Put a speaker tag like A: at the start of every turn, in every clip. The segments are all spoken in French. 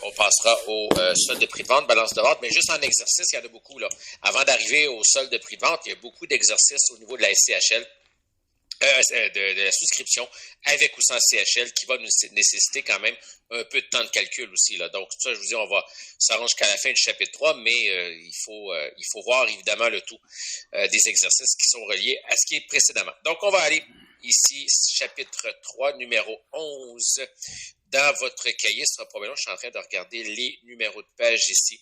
A: On passera au solde de prix de vente, balance de vente, mais juste en exercice, il y en a beaucoup là. Avant d'arriver au solde de prix de vente, il y a beaucoup d'exercices au niveau de la SCHL, de la souscription, avec ou sans CHL, qui va nous nécessiter quand même un peu de temps de calcul aussi, là. Donc, ça, je vous dis, on va s'arranger jusqu'à la fin du chapitre 3, mais il faut voir évidemment le tout des exercices qui sont reliés à ce qui est précédemment. Donc, on va aller ici, chapitre 3, numéro 11. Dans votre cahier, ce sera probablement, je suis en train de regarder les numéros de page ici.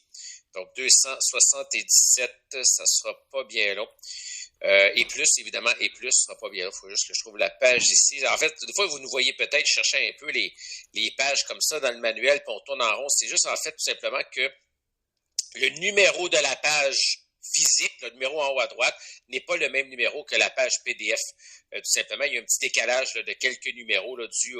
A: Donc, 277, ça sera pas bien long. Et plus, évidemment, et plus, ce sera pas bien long. Il faut juste que je trouve la page ici. En fait, des fois, vous nous voyez peut-être chercher un peu les pages comme ça dans le manuel, puis on tourne en rond. C'est juste, en fait, tout simplement que le numéro de la page physique, le numéro en haut à droite, n'est pas le même numéro que la page PDF. Tout simplement, il y a un petit décalage là, de quelques numéros là, dû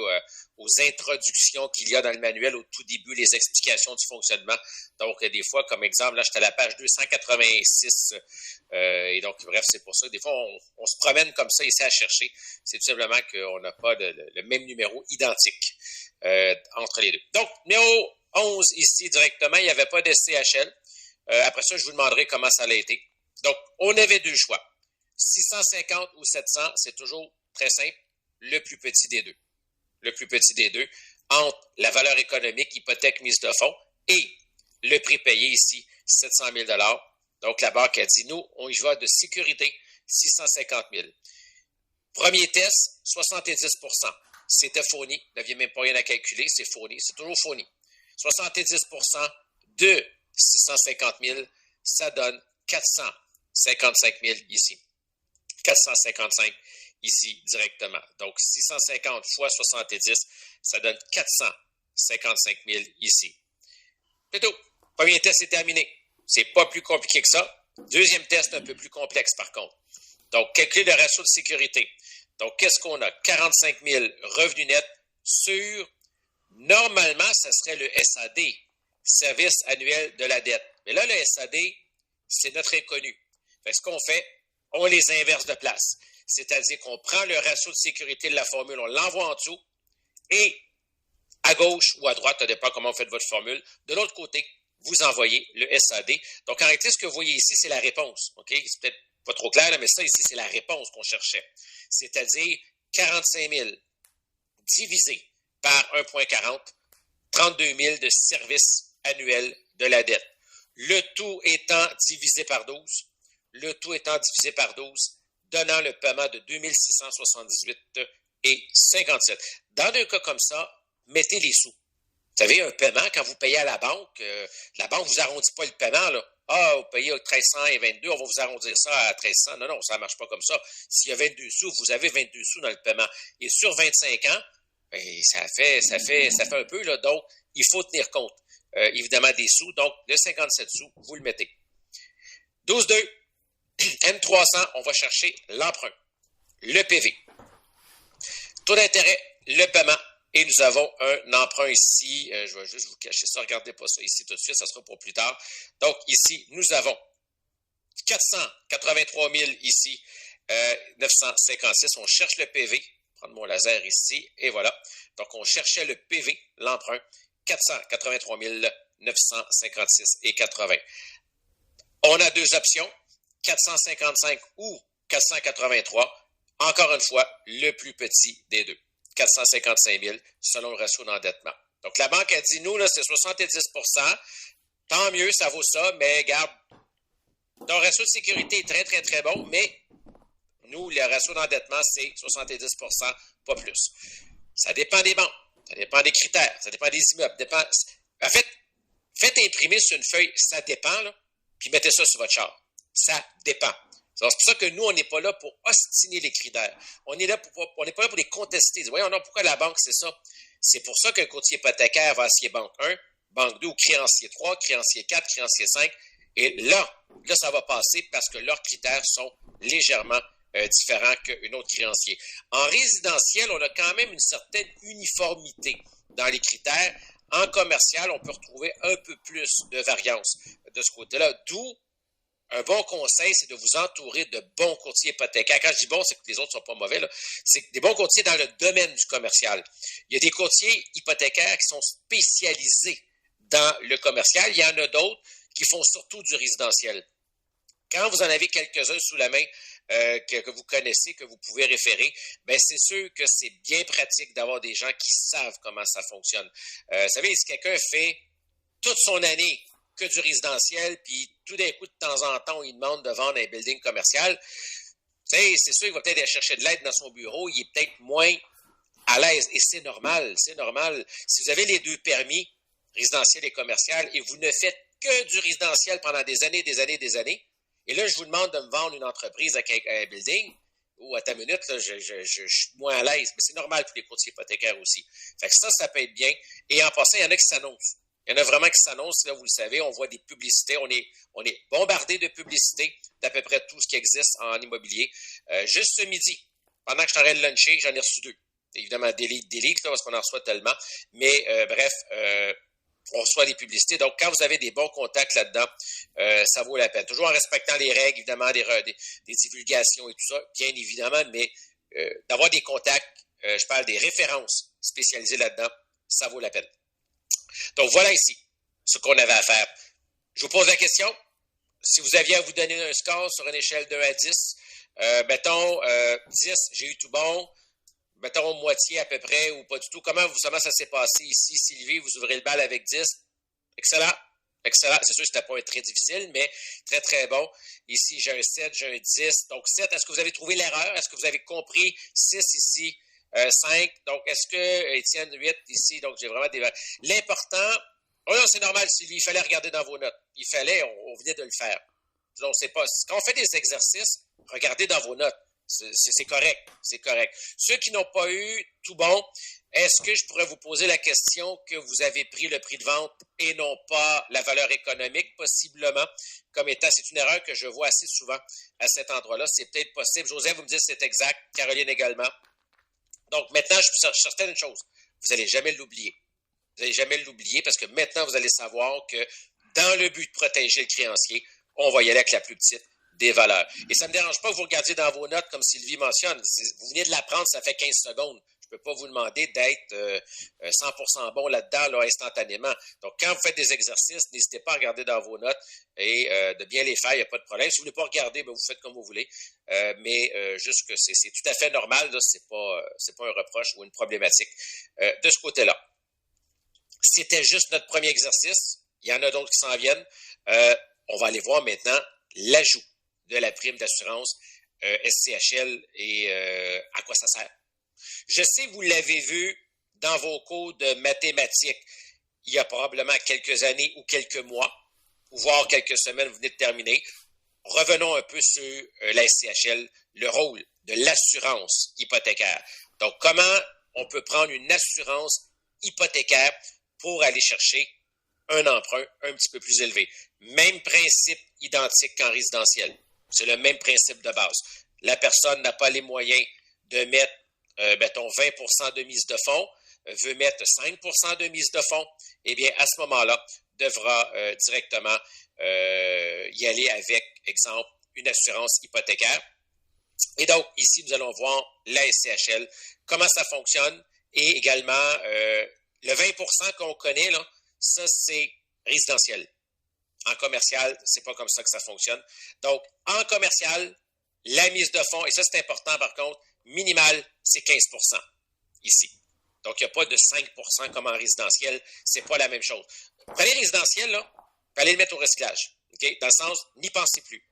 A: aux introductions qu'il y a dans le manuel au tout début, les explications du fonctionnement. Donc, des fois, comme exemple, là, j'étais à la page 286. Et donc, bref, c'est pour ça que des fois, on se promène comme ça ici à chercher. C'est tout simplement qu'on n'a pas le même numéro identique entre les deux. Donc, numéro 11 ici directement, il n'y avait pas de CHL. Après ça, je vous demanderai comment ça a été. Donc, on avait deux choix. 650 ou 700, c'est toujours très simple, le plus petit des deux. Le plus petit des deux, entre la valeur économique, hypothèque mise de fonds, et le prix payé ici, 700 000 $. Donc, la banque a dit, nous, on y va de sécurité, 650 000. Premier test, 70 %. C'était fourni. Vous n'aviez même pas rien à calculer, c'est fourni. C'est toujours fourni. 70 % de 650 000, ça donne 455 000 ici. 455 ici directement. Donc, 650 fois 70, ça donne 455 000 ici. C'est tout. Premier test est terminé. C'est pas plus compliqué que ça. Deuxième test, un peu plus complexe par contre. Donc, calculer le ratio de sécurité. Donc, qu'est-ce qu'on a? 45 000 revenus nets sur, normalement, ça serait le SAD, service annuel de la dette. Mais là, le SAD, c'est notre inconnu. Fait ce qu'on fait, on les inverse de place. C'est-à-dire qu'on prend le ratio de sécurité de la formule, on l'envoie en dessous, et à gauche ou à droite, ça dépend comment vous faites votre formule, de l'autre côté, vous envoyez le SAD. Donc, en réalité, ce que vous voyez ici, c'est la réponse. OK? C'est peut-être pas trop clair, là, mais ça ici, c'est la réponse qu'on cherchait. C'est-à-dire 45 000 divisé par 1,40, 32 000 de service annuel de la dette. Le tout étant divisé par 12, donnant le paiement de 2678,57. Dans un cas comme ça, mettez les sous. Vous savez, un paiement, quand vous payez à la banque vous arrondit pas le paiement, là. Ah, vous payez 1322, on va vous arrondir ça à 1300. Non, ça marche pas comme ça. S'il y a 22 sous, vous avez 22 sous dans le paiement. Et sur 25 ans, ça fait un peu, là. Donc, il faut tenir compte, évidemment, des sous. Donc, le 57 sous, vous le mettez. 12,2. M300, on va chercher l'emprunt, le PV. Taux d'intérêt, le paiement. Et nous avons un emprunt ici. Je vais juste vous cacher ça. Regardez pas ça ici tout de suite. Ça sera pour plus tard. Donc, ici, nous avons 483 000 ici. 956. On cherche le PV. Je vais prendre mon laser ici. Et voilà. Donc, on cherchait le PV, l'emprunt. 483 956 et 80. On a deux options. 455 ou 483. Encore une fois, le plus petit des deux. 455 000 selon le ratio d'endettement. Donc, la banque a dit, nous, là, c'est 70 %. Tant mieux, ça vaut ça, mais regarde, ton ratio de sécurité est très, très, très bon, mais nous, le ratio d'endettement, c'est 70 %, pas plus. Ça dépend des banques, ça dépend des critères, ça dépend des immeubles. En fait, faites imprimer sur une feuille, ça dépend, là, puis mettez ça sur votre char. Ça dépend. C'est pour ça que nous, on n'est pas là pour ostiner les critères. On n'est pas là pour les contester. Voyons, non, pourquoi la banque, c'est ça? C'est pour ça qu'un courtier hypothécaire va essayer banque 1, banque 2 ou créancier 3, créancier 4, créancier 5. Et là, ça va passer parce que leurs critères sont légèrement différents qu'un autre créancier. En résidentiel, on a quand même une certaine uniformité dans les critères. En commercial, on peut retrouver un peu plus de variance de ce côté-là, d'où un bon conseil, c'est de vous entourer de bons courtiers hypothécaires. Quand je dis bon, c'est que les autres ne sont pas mauvais, là. C'est des bons courtiers dans le domaine du commercial. Il y a des courtiers hypothécaires qui sont spécialisés dans le commercial. Il y en a d'autres qui font surtout du résidentiel. Quand vous en avez quelques-uns sous la main que vous connaissez, que vous pouvez référer, ben c'est sûr que c'est bien pratique d'avoir des gens qui savent comment ça fonctionne. Vous savez, si quelqu'un fait toute son année que du résidentiel, puis tout d'un coup, de temps en temps, il demande de vendre un building commercial, c'est sûr qu'il va peut-être aller chercher de l'aide dans son bureau, il est peut-être moins à l'aise, et c'est normal, c'est normal. Si vous avez les deux permis, résidentiel et commercial, et vous ne faites que du résidentiel pendant des années, et là, je vous demande de me vendre une entreprise avec un building, ou à ta minute, là, je suis moins à l'aise. Mais c'est normal pour les courtiers hypothécaires aussi. Fait que ça peut être bien. Et en passant, il y en a qui s'annoncent. Il y en a vraiment qui s'annoncent, là, vous le savez, on voit des publicités, on est bombardé de publicités d'à peu près tout ce qui existe en immobilier. Juste ce midi, pendant que je suis en train de luncher, j'en ai reçu 2. Évidemment, delete, là, parce qu'on en reçoit tellement. Mais bref, on reçoit des publicités. Donc, quand vous avez des bons contacts là-dedans, ça vaut la peine. Toujours en respectant les règles, évidemment, des divulgations et tout ça, bien évidemment, mais d'avoir des contacts, je parle des références spécialisées là-dedans, ça vaut la peine. Donc, voilà ici ce qu'on avait à faire. Je vous pose la question. Si vous aviez à vous donner un score sur une échelle de 1 à 10, mettons 10, j'ai eu tout bon. Mettons moitié à peu près ou pas du tout. Comment ça s'est passé ici, Sylvie? Vous ouvrez le bal avec 10. Excellent. Excellent. C'est sûr que c'était pas un très difficile, mais très, très bon. Ici, j'ai un 7, j'ai un 10. Donc, 7, est-ce que vous avez trouvé l'erreur? Est-ce que vous avez compris? 6 ici, 5. Donc, est-ce que Étienne, 8 ici? Donc, j'ai vraiment des... L'important... Oh non, c'est normal, Sylvie. Il fallait regarder dans vos notes. Il fallait, on venait de le faire. Donc, c'est pas... Quand on fait des exercices, regardez dans vos notes. C'est correct, c'est correct. Ceux qui n'ont pas eu tout bon, est-ce que je pourrais vous poser la question que vous avez pris le prix de vente et non pas la valeur économique, possiblement, comme étant, c'est une erreur que je vois assez souvent à cet endroit-là. C'est peut-être possible. Joseph, vous me dites c'est exact. Caroline également. Donc, maintenant, je suis certain d'une chose. Vous n'allez jamais l'oublier. Vous n'allez jamais l'oublier parce que maintenant, vous allez savoir que dans le but de protéger le créancier, on va y aller avec la plus petite des valeurs. Et ça ne me dérange pas que vous regardiez dans vos notes, comme Sylvie mentionne. Vous venez de l'apprendre, ça fait 15 secondes. Je ne peux pas vous demander d'être 100% bon là-dedans, là, instantanément. Donc, quand vous faites des exercices, n'hésitez pas à regarder dans vos notes et de bien les faire, il n'y a pas de problème. Si vous ne voulez pas regarder, ben, vous faites comme vous voulez. Mais juste que c'est tout à fait normal, là, c'est pas un reproche ou une problématique de ce côté-là. C'était juste notre premier exercice. Il y en a d'autres qui s'en viennent. On va aller voir maintenant l'ajout de la prime d'assurance SCHL et à quoi ça sert. Je sais, vous l'avez vu dans vos cours de mathématiques il y a probablement quelques années ou quelques mois, ou voire quelques semaines, vous venez de terminer. Revenons un peu sur la SCHL, le rôle de l'assurance hypothécaire. Donc, comment on peut prendre une assurance hypothécaire pour aller chercher un emprunt un petit peu plus élevé. Même principe identique qu'en résidentiel. C'est le même principe de base. La personne n'a pas les moyens de mettre, mettons, 20% de mise de fonds, veut mettre 5% de mise de fonds, eh bien, à ce moment-là, devra directement y aller avec, exemple, une assurance hypothécaire. Et donc, ici, nous allons voir la SCHL, comment ça fonctionne, et également, le 20% qu'on connaît, là, ça, c'est résidentiel. En commercial, c'est pas comme ça que ça fonctionne. Donc, en commercial, la mise de fonds, et ça, c'est important par contre, minimale, c'est 15% ici. Donc, il n'y a pas de 5% comme en résidentiel. C'est pas la même chose. Prenez résidentiel, là, allez le mettre au recyclage. Okay? Dans le sens, n'y pensez plus.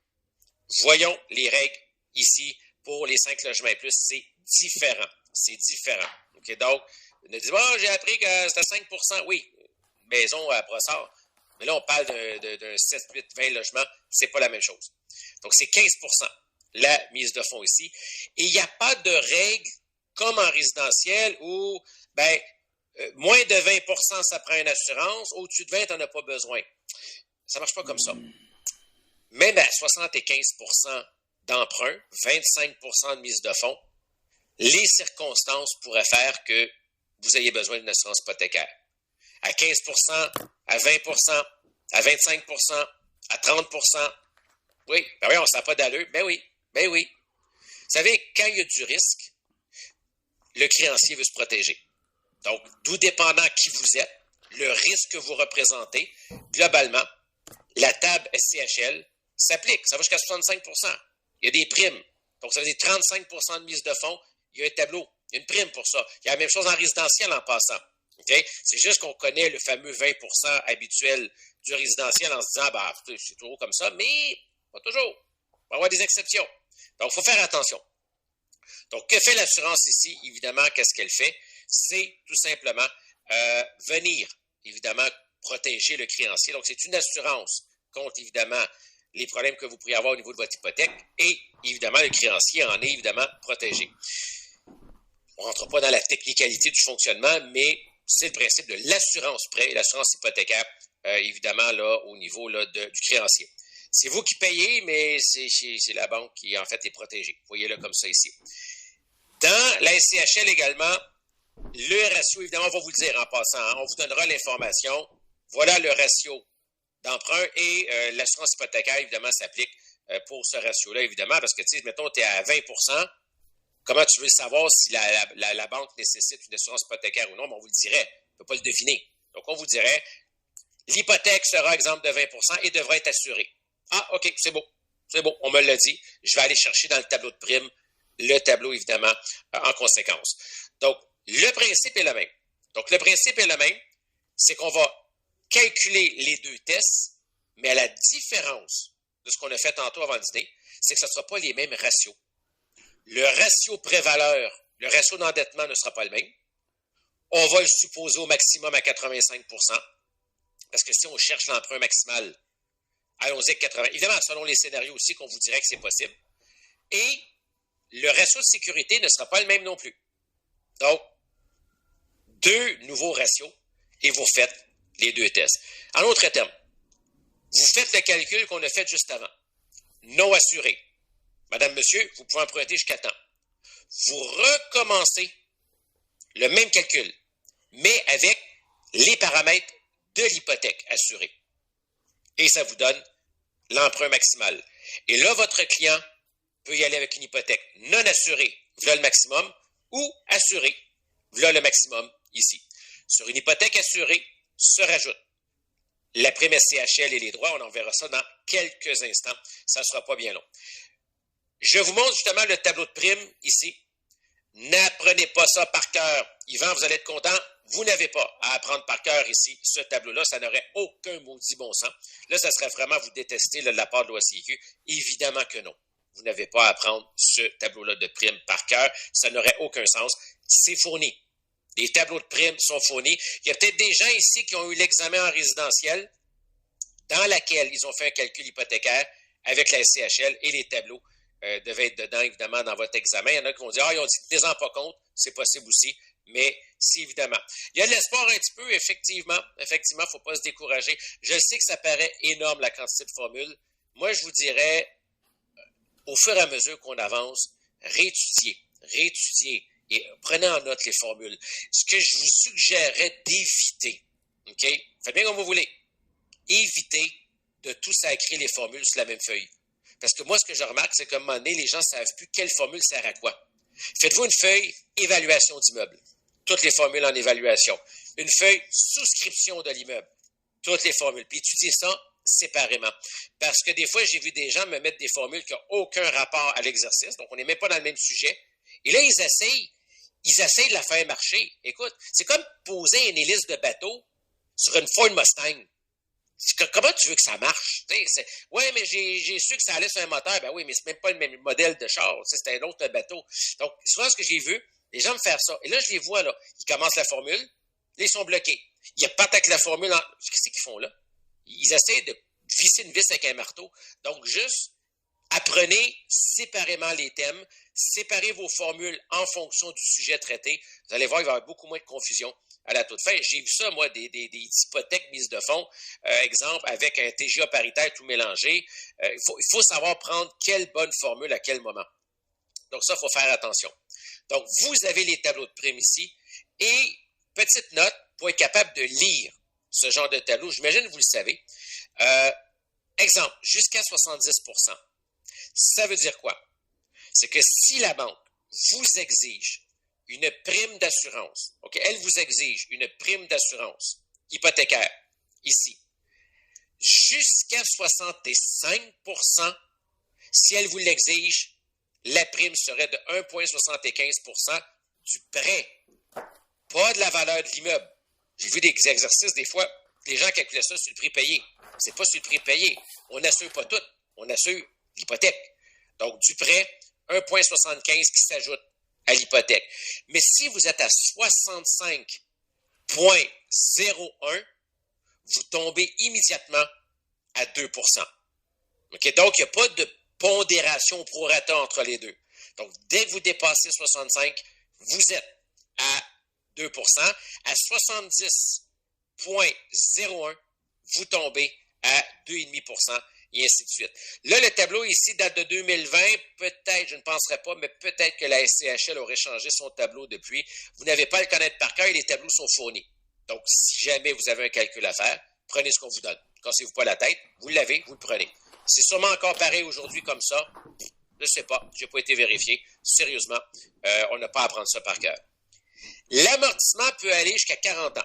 A: Voyons les règles ici pour les 5 logements et plus. C'est différent. C'est différent. Okay? Donc, ne dites pas, j'ai appris que c'était 5%. Oui, maison à Brossard. Mais là, on parle d'un 7, 8, 20 logements. C'est pas la même chose. Donc, c'est 15% la mise de fonds ici. Et il n'y a pas de règle comme en résidentiel où, moins de 20%, ça prend une assurance. Au-dessus de 20, tu n'en as pas besoin. Ça ne marche pas comme ça. Même à 75% d'emprunt, 25% de mise de fonds, les circonstances pourraient faire que vous ayez besoin d'une assurance hypothécaire. À 15%, à 20%, à 25%, à 30%. Oui, oui, on ne sent pas d'allure. Ben oui. Vous savez, quand il y a du risque, le créancier veut se protéger. Donc, tout dépendant qui vous êtes, le risque que vous représentez, globalement, la table SCHL s'applique. Ça va jusqu'à 65 %. Il y a des primes. Donc, ça veut dire 35 % de mise de fonds. Il y a un tableau. Il y a une prime pour ça. Il y a la même chose en résidentiel en passant. Okay? C'est juste qu'on connaît le fameux 20 % habituel du résidentiel en se disant, bah, c'est toujours comme ça, mais pas toujours. Il va y avoir des exceptions. Donc, il faut faire attention. Donc, que fait l'assurance ici? Évidemment, qu'est-ce qu'elle fait? C'est tout simplement venir, évidemment, protéger le créancier. Donc, c'est une assurance contre, évidemment, les problèmes que vous pourriez avoir au niveau de votre hypothèque et, évidemment, le créancier en est, évidemment, protégé. On ne rentre pas dans la technicalité du fonctionnement, mais c'est le principe de l'assurance prêt, l'assurance hypothécaire, évidemment, là, au niveau là, du créancier. C'est vous qui payez, mais c'est la banque qui, en fait, est protégée. Voyez-le comme ça ici. Dans la SCHL également, le ratio, évidemment, on va vous le dire en passant, hein, on vous donnera l'information. Voilà le ratio d'emprunt et l'assurance hypothécaire, évidemment, s'applique pour ce ratio-là, évidemment, parce que, tu sais, mettons, tu es à 20 %, comment tu veux savoir si la banque nécessite une assurance hypothécaire ou non? Mais on vous le dirait. On ne peut pas le deviner. Donc, on vous dirait, l'hypothèque sera exemple de 20 % et devra être assurée. Ah, OK, c'est beau. C'est beau, on me l'a dit. Je vais aller chercher dans le tableau de prime le tableau, évidemment, en conséquence. Donc, le principe est le même. Donc, le principe est le même, c'est qu'on va calculer les deux tests, mais à la différence de ce qu'on a fait tantôt avant le dîner, c'est que ce ne sera pas les mêmes ratios. Le ratio pré-valeur, le ratio d'endettement ne sera pas le même. On va le supposer au maximum à 85 %, parce que si on cherche l'emprunt maximal, allons-y avec 80. Évidemment, selon les scénarios aussi qu'on vous dirait que c'est possible. Et le ratio de sécurité ne sera pas le même non plus. Donc, deux nouveaux ratios et vous faites les deux tests. En autres termes, vous faites le calcul qu'on a fait juste avant. Non assuré. Madame, monsieur, vous pouvez emprunter jusqu'à temps. Vous recommencez le même calcul, mais avec les paramètres de l'hypothèque assurée. Et ça vous donne l'emprunt maximal. Et là, votre client peut y aller avec une hypothèque non assurée, voilà le maximum, ou assurée, voilà le maximum ici. Sur une hypothèque assurée, se rajoute la prime SCHL et les droits. On en verra ça dans quelques instants. Ça ne sera pas bien long. Je vous montre justement le tableau de prime ici. N'apprenez pas ça par cœur. Yvan, vous allez être content. Vous n'avez pas à apprendre par cœur ici ce tableau-là. Ça n'aurait aucun maudit bon sens. Là, ça serait vraiment vous détester là, de la part de l'OACQ. Évidemment que non. Vous n'avez pas à apprendre ce tableau-là de prime par cœur. Ça n'aurait aucun sens. C'est fourni. Les tableaux de primes sont fournis. Il y a peut-être des gens ici qui ont eu l'examen en résidentiel dans laquelle ils ont fait un calcul hypothécaire avec la SCHL et les tableaux devaient être dedans, évidemment, dans votre examen. Il y en a qui vont dire, ils ont dit, tenez-en pas compte, c'est possible aussi, mais c'est évidemment. Il y a de l'espoir un petit peu, effectivement, il ne faut pas se décourager. Je sais que ça paraît énorme, la quantité de formules. Moi, je vous dirais, au fur et à mesure qu'on avance, réétudiez, et prenez en note les formules. Ce que je vous suggérerais d'éviter, OK? Faites bien comme vous voulez. Évitez de tout sacrer les formules sur la même feuille. Parce que moi, ce que je remarque, c'est qu'à un moment donné, les gens ne savent plus quelle formule sert à quoi. Faites-vous une feuille évaluation d'immeuble. Toutes les formules en évaluation. Une feuille souscription de l'immeuble. Toutes les formules. Puis étudiez ça séparément. Parce que des fois, j'ai vu des gens me mettre des formules qui n'ont aucun rapport à l'exercice. Donc, on n'est même pas dans le même sujet. Et là, ils essayent de la faire marcher. Écoute, c'est comme poser une hélice de bateau sur une Ford Mustang. Comment tu veux que ça marche? Oui, mais j'ai su que ça allait sur un moteur. Ben oui, mais c'est même pas le même modèle de char. C'était un autre bateau. Donc, souvent, ce que j'ai vu, les gens me faire ça. Et là, je les vois, là. Ils commencent la formule. Là, ils sont bloqués. Ils partent avec la formule. Qu'est-ce qu'ils font là? Ils essaient de visser une vis avec un marteau. Donc, juste apprenez séparément les thèmes. Séparez vos formules en fonction du sujet traité. Vous allez voir, il va y avoir beaucoup moins de confusion à la toute fin. J'ai vu ça, moi, des hypothèques mises de fonds, exemple, avec un TGA paritaire tout mélangé. Il faut savoir prendre quelle bonne formule à quel moment. Donc ça, il faut faire attention. Donc, vous avez les tableaux de primes ici. Et, petite note, pour être capable de lire ce genre de tableau, j'imagine que vous le savez. Exemple, jusqu'à 70 %. Ça veut dire quoi? C'est que si la banque vous exige une prime d'assurance, OK, elle vous exige une prime d'assurance hypothécaire, ici. Jusqu'à 65%, si elle vous l'exige, la prime serait de 1,75% du prêt, pas de la valeur de l'immeuble. J'ai vu des exercices, des fois, les gens calculaient ça sur le prix payé. C'est pas sur le prix payé. On n'assure pas tout. On assure l'hypothèque. Donc, du prêt, 1,75 qui s'ajoute à l'hypothèque. Mais si vous êtes à 65,01, vous tombez immédiatement à 2%. Okay? Donc, il n'y a pas de pondération prorata entre les deux. Donc, dès que vous dépassez 65, vous êtes à 2%. À 70,01, vous tombez à 2,5%, et ainsi de suite. Là, le tableau ici date de 2020. Peut-être, je ne penserais pas, mais peut-être que la SCHL aurait changé son tableau depuis. Vous n'avez pas à le connaître par cœur et les tableaux sont fournis. Donc, si jamais vous avez un calcul à faire, prenez ce qu'on vous donne. Cassez-vous pas la tête, vous l'avez, vous le prenez. C'est sûrement encore pareil aujourd'hui comme ça. Je ne sais pas, je n'ai pas été vérifié. Sérieusement, on n'a pas à prendre ça par cœur. L'amortissement peut aller jusqu'à 40 ans.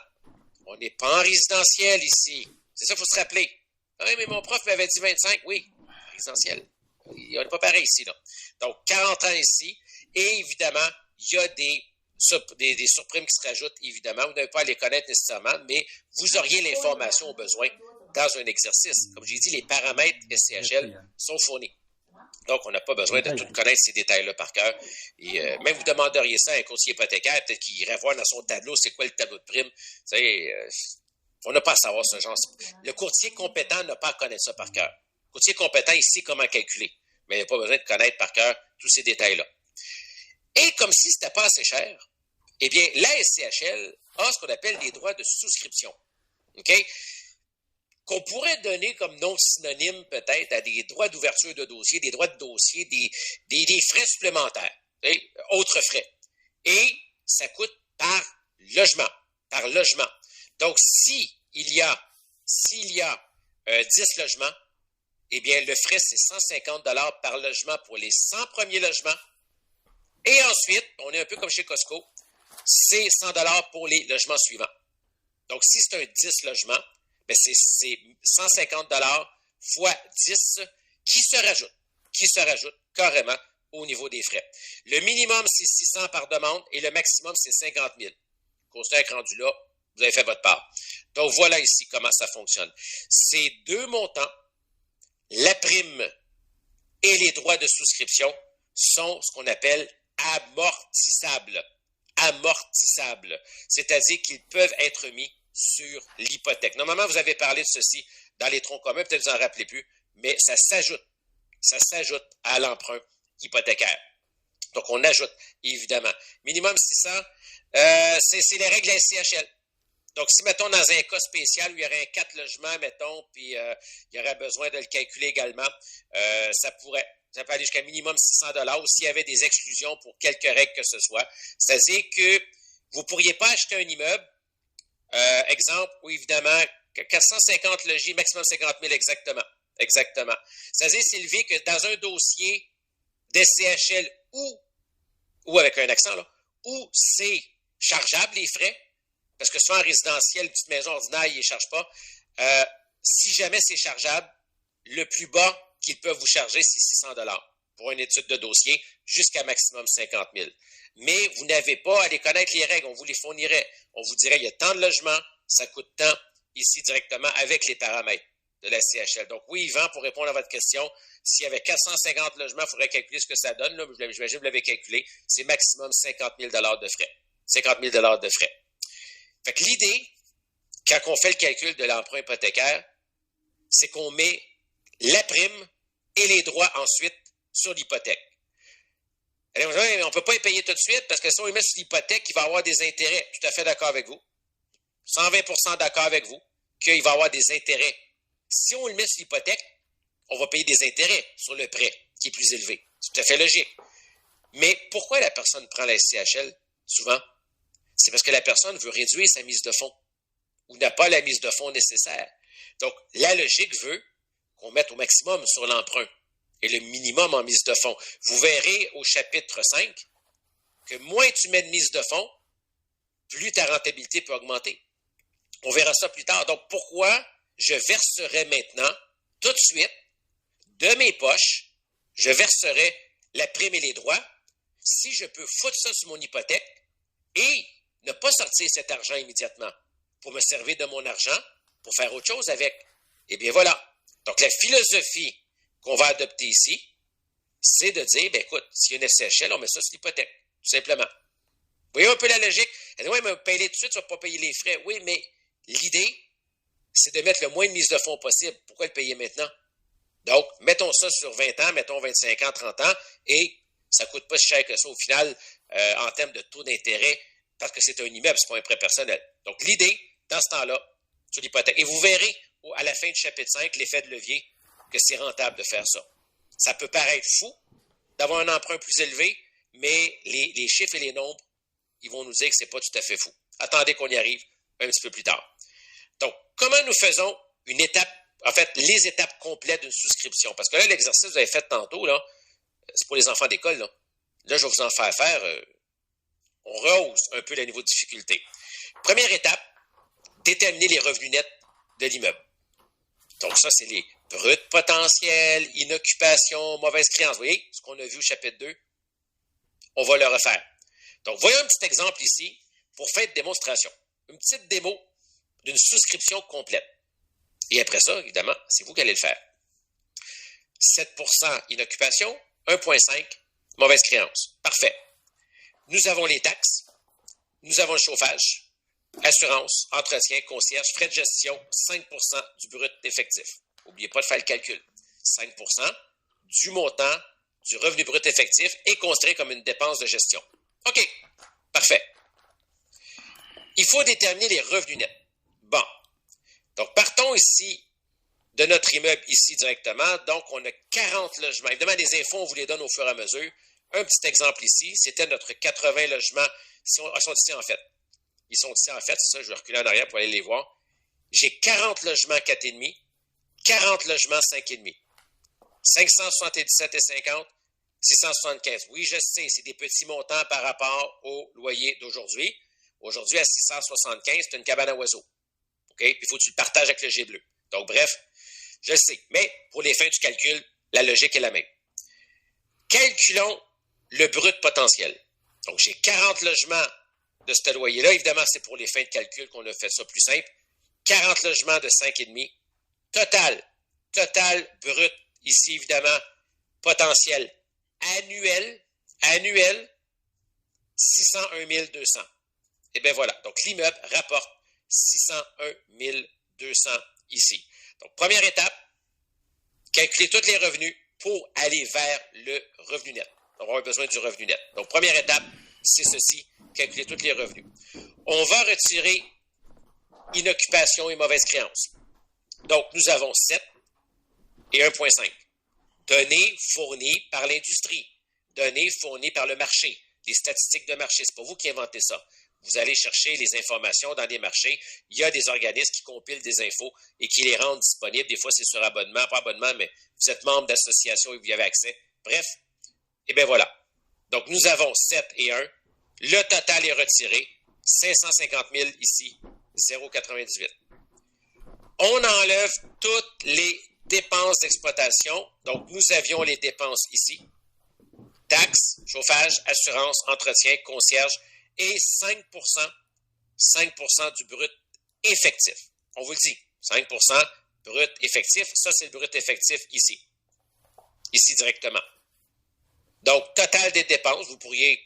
A: On n'est pas en résidentiel ici. C'est ça qu'il faut se rappeler. Ah oui, mais mon prof m'avait dit 25. Oui, résidentiel. On n'est pas pareil ici, là. Donc, 40 ans ici. Et évidemment, il y a des surprimes qui se rajoutent, évidemment. Vous n'avez pas à les connaître nécessairement, mais vous auriez l'information au besoin dans un exercice. Comme j'ai dit, les paramètres SCHL sont fournis. Donc, on n'a pas besoin de tout connaître ces détails-là par cœur. Et même vous demanderiez ça à un courtier hypothécaire, peut-être qu'il irait voir dans son tableau, c'est quoi le tableau de prime. Vous savez, on n'a pas à savoir ce genre. Le courtier compétent n'a pas à connaître ça par cœur. Le courtier compétent, il sait comment calculer, mais il n'a pas besoin de connaître par cœur tous ces détails-là. Et comme si ce n'était pas assez cher, eh bien, la SCHL a ce qu'on appelle des droits de souscription. OK? Qu'on pourrait donner comme nom synonyme peut-être à des droits d'ouverture de dossier, des droits de dossier, des frais supplémentaires, autres frais. Et ça coûte par logement. Donc, s'il y a 10 logements, eh bien, le frais, c'est 150 $ par logement pour les 100 premiers logements. Et ensuite, on est un peu comme chez Costco, c'est 100 $ pour les logements suivants. Donc, si c'est un 10 logements, bien, c'est 150 $ fois 10 qui se rajoute carrément au niveau des frais. Le minimum, c'est 600 par demande et le maximum, c'est 50 000. Constat rendu là, vous avez fait votre part. Donc, voilà ici comment ça fonctionne. Ces deux montants, la prime et les droits de souscription, sont ce qu'on appelle amortissables. C'est-à-dire qu'ils peuvent être mis sur l'hypothèque. Normalement, vous avez parlé de ceci dans les troncs communs, peut-être vous n'en rappelez plus, mais ça s'ajoute à l'emprunt hypothécaire. Donc, on ajoute, évidemment. Minimum 600, c'est les règles de la SCHL. Donc, si, mettons, dans un cas spécial où il y aurait un 4 logements, mettons, puis il y aurait besoin de le calculer également, ça peut aller jusqu'à minimum 600 $ ou s'il y avait des exclusions pour quelque règle que ce soit. C'est-à-dire que vous ne pourriez pas acheter un immeuble, exemple, où évidemment, 450 logis, maximum 50 000 exactement. C'est-à-dire, Sylvie, que dans un dossier d'SCHL ou avec un accent, là, où c'est chargeable les frais, parce que souvent en résidentiel, petite maison ordinaire, ils ne chargent pas. Si jamais c'est chargeable, le plus bas qu'ils peuvent vous charger, c'est 600 $ pour une étude de dossier, jusqu'à maximum 50 000. Mais vous n'avez pas à les connaître les règles, on vous les fournirait. On vous dirait, il y a tant de logements, ça coûte tant, ici directement, avec les paramètres de la CHL. Donc oui, Yvan, pour répondre à votre question, s'il y avait 450 logements, il faudrait calculer ce que ça donne. Là, j'imagine que vous l'avez calculé. C'est maximum 50 000 $ de frais. 50 000 $ de frais. Fait que l'idée, quand on fait le calcul de l'emprunt hypothécaire, c'est qu'on met la prime et les droits ensuite sur l'hypothèque. On ne peut pas les payer tout de suite parce que si on les met sur l'hypothèque, il va y avoir des intérêts. Tout à fait d'accord avec vous. 120% d'accord avec vous qu'il va y avoir des intérêts. Si on le met sur l'hypothèque, on va payer des intérêts sur le prêt qui est plus élevé. C'est tout à fait logique. Mais pourquoi la personne prend la SCHL souvent? C'est parce que la personne veut réduire sa mise de fonds ou n'a pas la mise de fonds nécessaire. Donc, la logique veut qu'on mette au maximum sur l'emprunt et le minimum en mise de fonds. Vous verrez au chapitre 5 que moins tu mets de mise de fonds, plus ta rentabilité peut augmenter. On verra ça plus tard. Donc, pourquoi je verserai maintenant, tout de suite, de mes poches, je verserai la prime et les droits si je peux foutre ça sur mon hypothèque et ne pas sortir cet argent immédiatement pour me servir de mon argent pour faire autre chose avec. Eh bien, voilà. Donc, la philosophie qu'on va adopter ici, c'est de dire, ben écoute, s'il y a une SCHL, on met ça sur l'hypothèque, tout simplement. Vous voyez un peu la logique? Elle dit, oui, mais paye-les tout de suite, tu ne vas pas payer les frais. Oui, mais l'idée, c'est de mettre le moins de mise de fonds possible. Pourquoi le payer maintenant? Donc, mettons ça sur 20 ans, mettons 25 ans, 30 ans, et ça ne coûte pas si cher que ça au final en termes de taux d'intérêt, parce que c'est un immeuble, ce n'est pas un prêt personnel. Donc, l'idée, dans ce temps-là, sur l'hypothèque. Et vous verrez, à la fin du chapitre 5, l'effet de levier, que c'est rentable de faire ça. Ça peut paraître fou d'avoir un emprunt plus élevé, mais les chiffres et les nombres, ils vont nous dire que ce n'est pas tout à fait fou. Attendez qu'on y arrive un petit peu plus tard. Donc, comment nous faisons une étape, en fait, les étapes complètes d'une souscription? Parce que là, l'exercice que vous avez fait tantôt, là, c'est pour les enfants d'école, là. Là, je vais vous en faire on rehausse un peu le niveau de difficulté. Première étape, déterminer les revenus nets de l'immeuble. Donc, ça, c'est les bruts potentiels, inoccupation, mauvaise créance. Vous voyez ce qu'on a vu au chapitre 2? On va le refaire. Donc, voyons un petit exemple ici pour faire une démonstration. Une petite démo d'une souscription complète. Et après ça, évidemment, c'est vous qui allez le faire. 7% inoccupation, 1,5% mauvaise créance. Parfait. Nous avons les taxes, nous avons le chauffage, assurance, entretien, concierge, frais de gestion, 5% du brut effectif. N'oubliez pas de faire le calcul. 5% du montant du revenu brut effectif est considéré comme une dépense de gestion. OK, parfait. Il faut déterminer les revenus nets. Bon. Donc, partons ici de notre immeuble ici directement. Donc, on a 40 logements. Évidemment, les infos, on vous les donne au fur et à mesure. Un petit exemple ici, c'était notre 80 logements. Ils sont ici en fait. Ils sont ici en fait, c'est ça, je vais reculer en arrière pour aller les voir. J'ai 40 logements 4,5, 40 logements 5,5. 577,50, 675. Oui, je sais, c'est des petits montants par rapport au loyer d'aujourd'hui. Aujourd'hui, à 675, c'est une cabane à oiseaux. OK? Il faut que tu le partages avec le G bleu. Donc, bref, je le sais. Mais pour les fins du calcul, la logique est la même. Calculons le brut potentiel. Donc, j'ai 40 logements de ce loyer-là. Évidemment, c'est pour les fins de calcul qu'on a fait ça plus simple. 40 logements de 5,5. Total brut, ici, évidemment, potentiel annuel, 601 200. Et bien voilà. Donc, l'immeuble rapporte 601 200 ici. Donc, première étape, calculer tous les revenus pour aller vers le revenu net. On va avoir besoin du revenu net. Donc, première étape, c'est ceci, calculer tous les revenus. On va retirer inoccupation et mauvaise créance. Donc, nous avons 7 et 1,5. Données fournies par l'industrie. Données fournies par le marché. Les statistiques de marché. Ce n'est pas vous qui inventez ça. Vous allez chercher les informations dans des marchés. Il y a des organismes qui compilent des infos et qui les rendent disponibles. Des fois, c'est sur abonnement, pas abonnement, mais vous êtes membre d'association et vous y avez accès. Bref, et bien voilà. Donc, nous avons 7 et 1. Le total est retiré. 550 000 ici, 0,98. On enlève toutes les dépenses d'exploitation. Donc, nous avions les dépenses ici. Taxes, chauffage, assurance, entretien, concierge et 5% du brut effectif. On vous le dit, 5% brut effectif. Ça, c'est le brut effectif ici. Ici directement. Donc, total des dépenses, vous pourriez,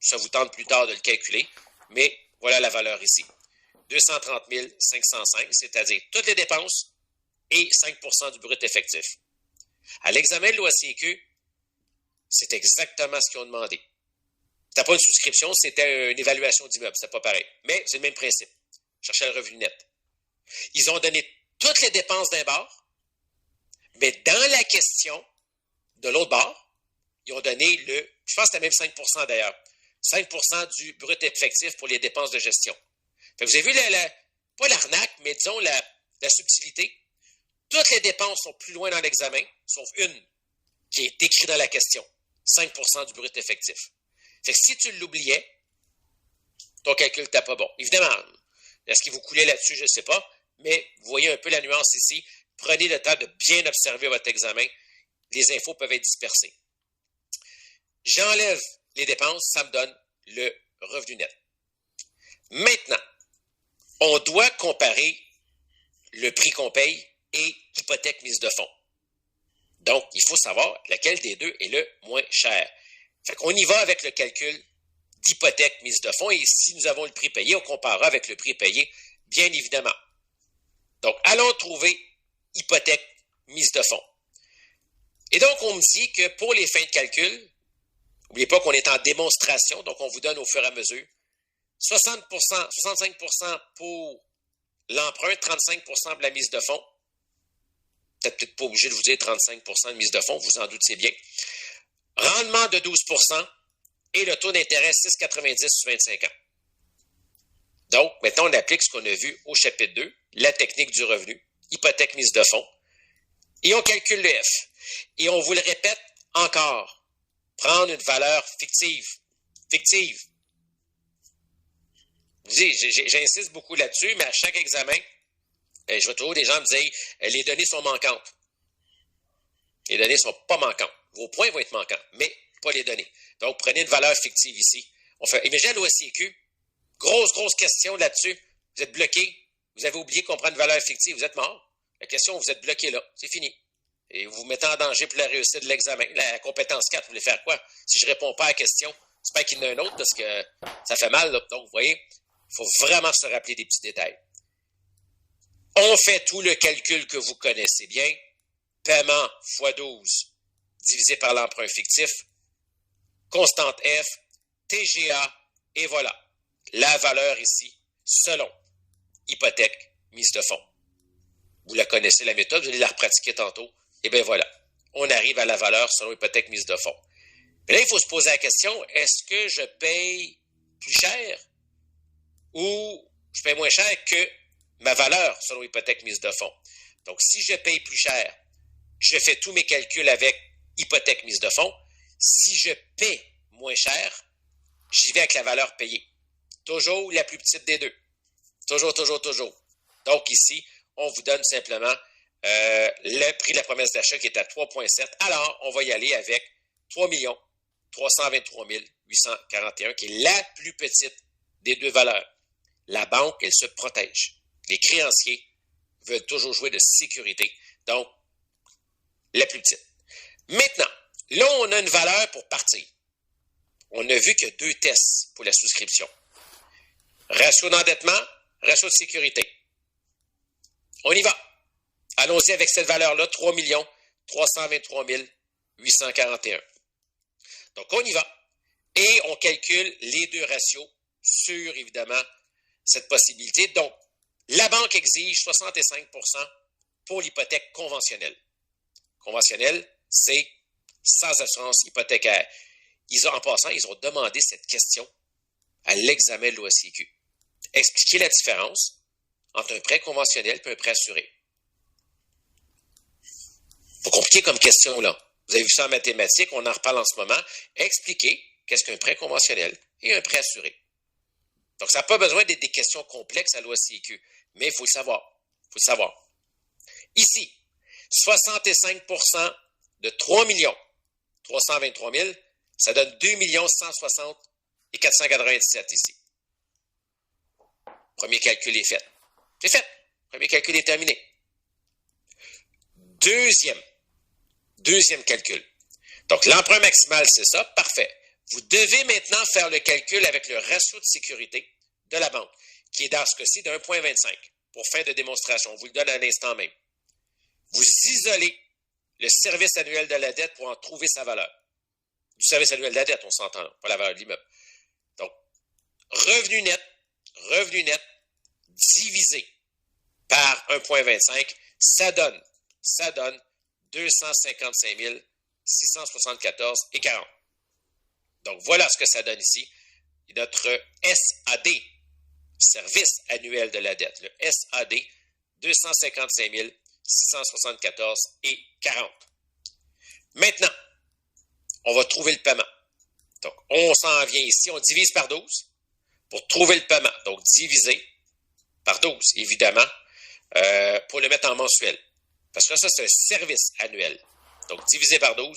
A: ça vous tente plus tard de le calculer, mais voilà la valeur ici. 230 505, c'est-à-dire toutes les dépenses et 5% du brut effectif. À l'examen de l'OACQ, c'est exactement ce qu'ils ont demandé. C'était pas une souscription, c'était une évaluation d'immeuble, c'était pas pareil. Mais c'est le même principe. Chercher le revenu net. Ils ont donné toutes les dépenses d'un bord, mais dans la question de l'autre bord, ils ont donné je pense que c'était même 5% d'ailleurs, 5% du brut effectif pour les dépenses de gestion. Fait que vous avez vu, pas l'arnaque, mais disons la subtilité. Toutes les dépenses sont plus loin dans l'examen, sauf une qui est écrite dans la question. 5% du brut effectif. Fait que si tu l'oubliais, ton calcul n'était pas bon. Évidemment, Est-ce qu'il vous coulait là-dessus? Je ne sais pas. Mais vous voyez un peu la nuance ici. Prenez le temps de bien observer votre examen. Les infos peuvent être dispersées. J'enlève les dépenses, ça me donne le revenu net. Maintenant, on doit comparer le prix qu'on paye et l'hypothèque mise de fonds. Donc, il faut savoir lequel des deux est le moins cher. Fait qu'on y va avec le calcul d'hypothèque mise de fonds et si nous avons le prix payé, on comparera avec le prix payé, bien évidemment. Donc, allons trouver hypothèque mise de fonds. Et donc, on me dit que pour les fins de calcul, n'oubliez pas qu'on est en démonstration, donc on vous donne au fur et à mesure 60%, 65% pour l'emprunt, 35% pour la mise de fonds. Peut-être pas obligé de vous dire 35% de mise de fonds, vous en doutez bien. Rendement de 12% et le taux d'intérêt 6,90 sur 25 ans. Donc, maintenant, on applique ce qu'on a vu au chapitre 2, la technique du revenu, hypothèque mise de fonds, et on calcule le F. Et on vous le répète encore, prendre une valeur fictive. Fictive. Vous dites, j'insiste beaucoup là-dessus, mais à chaque examen, je vois toujours des gens me dire, les données sont manquantes. Les données ne sont pas manquantes. Vos points vont être manquants, mais pas les données. Donc, prenez une valeur fictive ici. On fait, imaginez l'OSCQ. Grosse question là-dessus. Vous êtes bloqué. Vous avez oublié qu'on prend une valeur fictive. Vous êtes mort. La question, vous êtes bloqué là. C'est fini. Et vous vous mettez en danger pour la réussite de l'examen. La compétence 4, vous voulez faire quoi? Si je ne réponds pas à la question, j'espère qu'il y en a un autre parce que ça fait mal. Là. Donc, vous voyez, il faut vraiment se rappeler des petits détails. On fait tout le calcul que vous connaissez bien. Paiement x 12 divisé par l'emprunt fictif. Constante F, TGA, et voilà. La valeur ici, selon hypothèque mise de fonds. Vous la connaissez, la méthode, vous allez la repratiquer tantôt. Et bien voilà, on arrive à la valeur selon hypothèque mise de fonds. Mais là, il faut se poser la question, est-ce que je paye plus cher ou je paye moins cher que ma valeur selon hypothèque mise de fonds? Donc, si je paye plus cher, je fais tous mes calculs avec hypothèque mise de fonds. Si je paie moins cher, j'y vais avec la valeur payée. Toujours la plus petite des deux. Toujours. Donc ici, on vous donne simplement le prix de la promesse d'achat qui est à 3,7. Alors, on va y aller avec 3 323 841 qui est la plus petite des deux valeurs. La banque, elle se protège. Les créanciers veulent toujours jouer de sécurité. Donc, la plus petite. Maintenant, là, on a une valeur pour partir. On a vu qu'il y a deux tests pour la souscription. Ratio d'endettement, ratio de sécurité. On y va. Allons-y avec cette valeur-là, 3 323 841. Donc, on y va. Et on calcule les deux ratios sur, évidemment, cette possibilité. Donc, la banque exige 65% pour l'hypothèque conventionnelle. Conventionnelle, c'est sans assurance hypothécaire. En passant, ils ont demandé cette question à l'examen de l'OSCQ. Expliquez la différence entre un prêt conventionnel et un prêt assuré. Pas compliqué comme question, là. Vous avez vu ça en mathématiques, on en reparle en ce moment. Expliquez qu'est-ce qu'un prêt conventionnel et un prêt assuré. Donc, ça n'a pas besoin d'être des questions complexes à l'OSCQ, mais il faut le savoir. Ici, 65% de 3 323 000, ça donne 2 160 et 497 ici. Premier calcul est fait. C'est fait. Premier calcul est terminé. Deuxième calcul. Donc, l'emprunt maximal, c'est ça. Parfait. Vous devez maintenant faire le calcul avec le ratio de sécurité de la banque, qui est dans ce cas-ci de 1,25 pour fin de démonstration. On vous le donne à l'instant même. Vous isolez le service annuel de la dette pour en trouver sa valeur. Du service annuel de la dette, on s'entend, pas la valeur de l'immeuble. Donc, revenu net divisé par 1,25, ça donne 255 674 et 40. Donc, voilà ce que ça donne ici. Et notre SAD, service annuel de la dette, le SAD, 255 674 et 40. Maintenant, on va trouver le paiement. Donc, on s'en vient ici, on divise par 12 pour trouver le paiement. Donc, diviser par 12, évidemment, pour le mettre en mensuel. Parce que ça, c'est un service annuel. Donc, divisé par 12.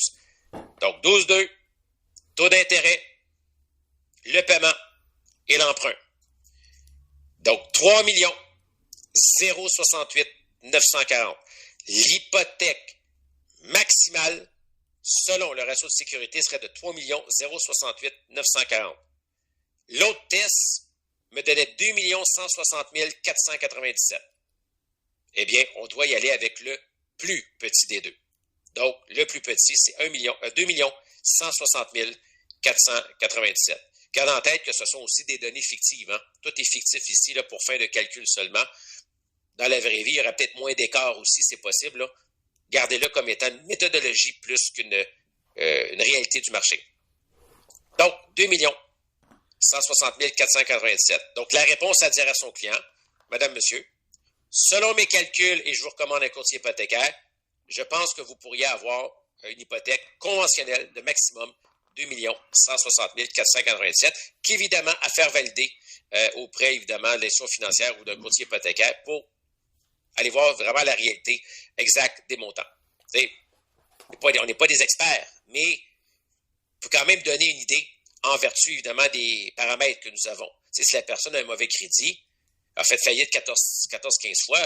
A: Donc, 12,2, taux d'intérêt, le paiement et l'emprunt. Donc, 3 millions, 0,68 940. L'hypothèque maximale, selon le ratio de sécurité, serait de 3 068 940. L'autre test me donnait 2 160 497. Eh bien, on doit y aller avec le plus petit des deux. Donc, le plus petit, c'est 2 160 497. Garde en tête que ce sont aussi des données fictives. Hein? Tout est fictif ici là, pour fin de calcul seulement. Dans la vraie vie, il y aurait peut-être moins d'écart aussi, c'est possible. Là. Gardez-le comme étant une méthodologie plus qu'une réalité du marché. Donc, 2 160 497. Donc, la réponse à dire à son client, Madame, Monsieur, selon mes calculs, et je vous recommande un courtier hypothécaire, je pense que vous pourriez avoir une hypothèque conventionnelle de maximum 2 160 497, qui évidemment à faire valider auprès évidemment de l'institution financière ou d'un courtier hypothécaire pour aller voir vraiment la réalité exacte des montants. On n'est pas des experts, mais il faut quand même donner une idée en vertu évidemment des paramètres que nous avons. Si la personne a un mauvais crédit, a fait faillite 14-15 fois,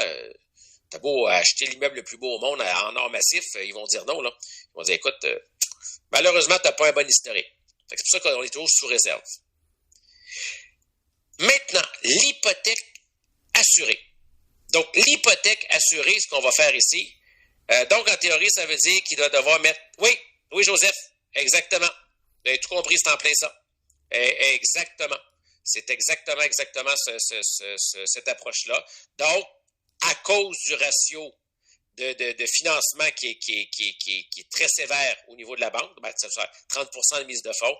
A: t'as beau acheter l'immeuble le plus beau au monde en or massif, ils vont dire non. Là. Ils vont dire, écoute, malheureusement, tu n'as pas un bon historique. C'est pour ça qu'on est toujours sous réserve. Maintenant, l'hypothèque assurée. Donc, l'hypothèque assurée, ce qu'on va faire ici, donc en théorie, ça veut dire qu'il doit devoir mettre... Oui, Joseph, exactement. Vous avez tout compris, c'est en plein ça. Exactement. C'est exactement cette approche-là. Donc, à cause du ratio de financement qui est très sévère au niveau de la banque, ben, ça veut dire 30% de mise de fonds,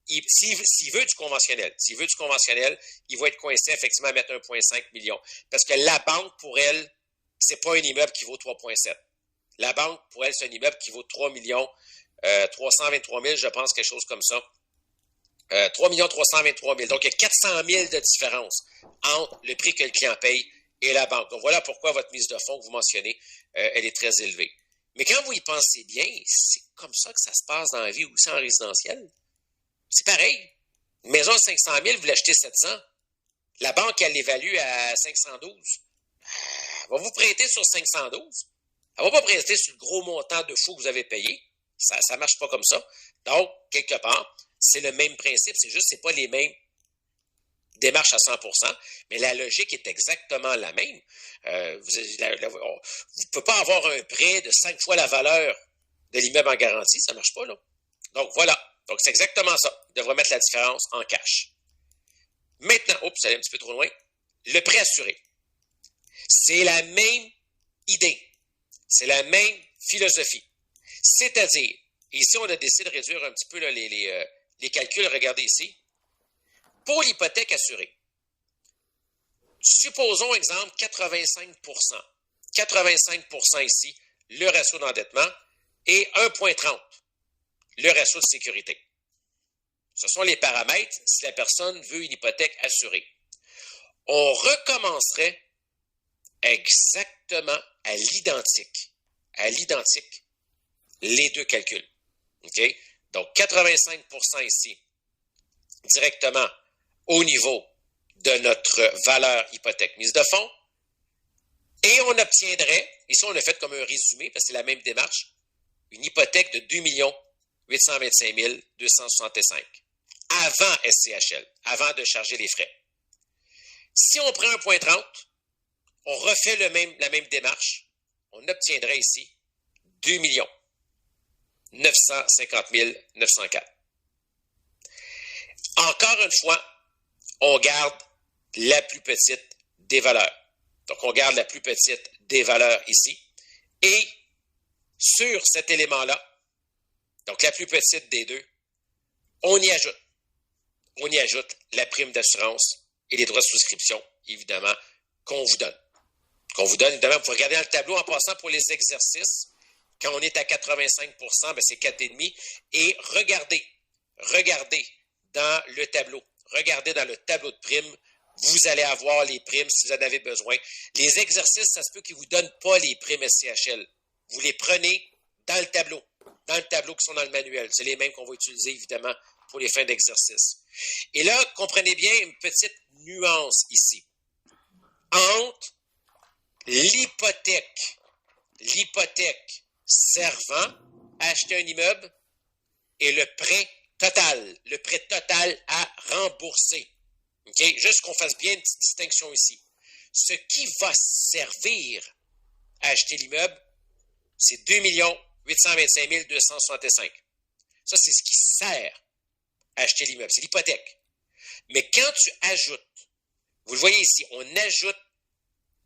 A: s'il veut du conventionnel, il va être coincé effectivement à mettre 1,5 million. Parce que la banque, pour elle, c'est pas un immeuble qui vaut 3,7. La banque, pour elle, c'est un immeuble qui vaut 3 323 000, je pense, quelque chose comme ça. 3 323 000. Donc, il y a 400 000 de différence entre le prix que le client paye et la banque. Donc, voilà pourquoi votre mise de fonds que vous mentionnez, elle est très élevée. Mais quand vous y pensez bien, c'est comme ça que ça se passe dans la vie aussi en résidentiel. C'est pareil. Une maison de 500 000, vous l'achetez 700. La banque, elle l'évalue à 512. Elle va vous prêter sur 512. Elle ne va pas prêter sur le gros montant de fou que vous avez payé. Ça ne marche pas comme ça. Donc, quelque part, c'est le même principe. C'est juste que ce n'est pas les mêmes démarches à 100%, mais la logique est exactement la même. Vous ne pouvez pas avoir un prêt de 5 fois la valeur de l'immeuble en garantie. Ça ne marche pas, là. Donc, voilà. Donc, c'est exactement ça. Il devrait mettre la différence en cash. Maintenant, ça allait un petit peu trop loin. Le prêt assuré. C'est la même idée. C'est la même philosophie. C'est-à-dire, ici, on a décidé de réduire un petit peu là, les calculs. Regardez ici. Pour l'hypothèque assurée, supposons, exemple, 85%. 85% ici, le ratio d'endettement, et 1,30, le ratio de sécurité. Ce sont les paramètres si la personne veut une hypothèque assurée. On recommencerait exactement à l'identique les deux calculs. Okay? Donc, 85% ici, directement au niveau de notre valeur hypothèque mise de fonds. Et on obtiendrait, ici on a fait comme un résumé, parce que c'est la même démarche, une hypothèque de 2 825 265 avant SCHL, avant de charger les frais. Si on prend 1,30, on refait la même démarche, on obtiendrait ici 2 950 904. Encore une fois, on garde la plus petite des valeurs. Donc, on garde la plus petite des valeurs ici. Et sur cet élément-là, donc la plus petite des deux, on y ajoute la prime d'assurance et les droits de souscription, évidemment, qu'on vous donne. Évidemment, vous pouvez regarder dans le tableau en passant pour les exercices. Quand on est à 85%, c'est 4,5. Et regardez dans le tableau. Regardez dans le tableau de primes vous allez avoir les primes si vous en avez besoin. Les exercices, ça se peut qu'ils ne vous donnent pas les primes SCHL. Vous les prenez dans le tableau qui sont dans le manuel. C'est les mêmes qu'on va utiliser, évidemment, pour les fins d'exercice. Et là, comprenez bien une petite nuance ici. Entre l'hypothèque servant à acheter un immeuble et le prêt total à rembourser. Okay? Juste qu'on fasse bien une petite distinction ici. Ce qui va servir à acheter l'immeuble, c'est 2 825 265. Ça, c'est ce qui sert à acheter l'immeuble. C'est l'hypothèque. Mais quand tu ajoutes, vous le voyez ici, on ajoute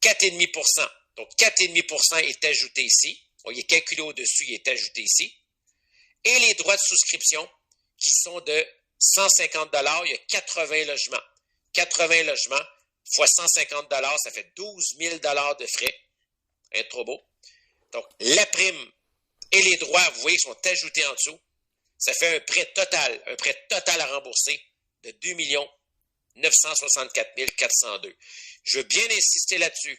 A: 4,5%. Donc, 4,5% est ajouté ici. On y est calculé au-dessus, il est ajouté ici. Et les droits de souscription qui sont de 150 $, il y a 80 logements. 80 logements fois 150 $, ça fait 12 000 $ de frais. Trop beau. Donc, la prime et les droits, vous voyez, sont ajoutés en dessous. Ça fait un prêt total à rembourser de 2 964 402. Je veux bien insister là-dessus.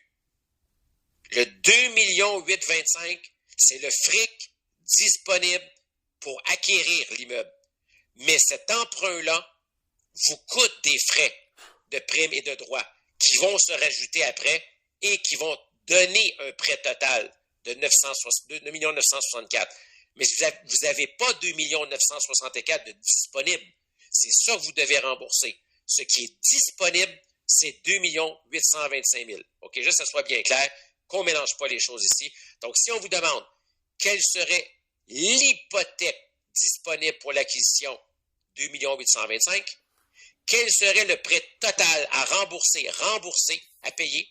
A: Le 2 825 000, c'est le fric disponible pour acquérir l'immeuble. Mais cet emprunt-là vous coûte des frais de primes et de droits qui vont se rajouter après et qui vont donner un prêt total de 2 964 000. Mais vous n'avez pas 2 964 000 de disponible. C'est ça que vous devez rembourser. Ce qui est disponible, c'est 2 825 000. OK, juste que ça soit bien clair, qu'on ne mélange pas les choses ici. Donc, si on vous demande quelle serait l'hypothèque disponible pour l'acquisition, 2 825 000, quel serait le prêt total à rembourser, à payer,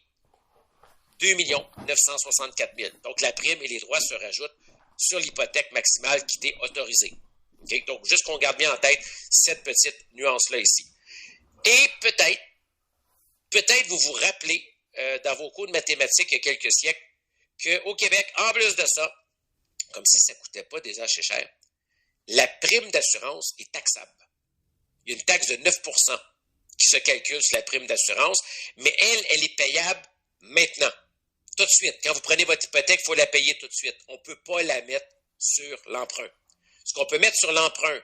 A: 2 964 000. Donc, la prime et les droits se rajoutent sur l'hypothèque maximale qui t'est autorisée. Okay? Donc, juste qu'on garde bien en tête cette petite nuance-là ici. Et peut-être vous vous rappelez dans vos cours de mathématiques il y a quelques siècles qu'au Québec, en plus de ça, comme si ça ne coûtait pas déjà assez cher, la prime d'assurance est taxable. Il y a une taxe de 9% qui se calcule sur la prime d'assurance, mais elle est payable maintenant, tout de suite. Quand vous prenez votre hypothèque, il faut la payer tout de suite. On ne peut pas la mettre sur l'emprunt. Ce qu'on peut mettre sur l'emprunt,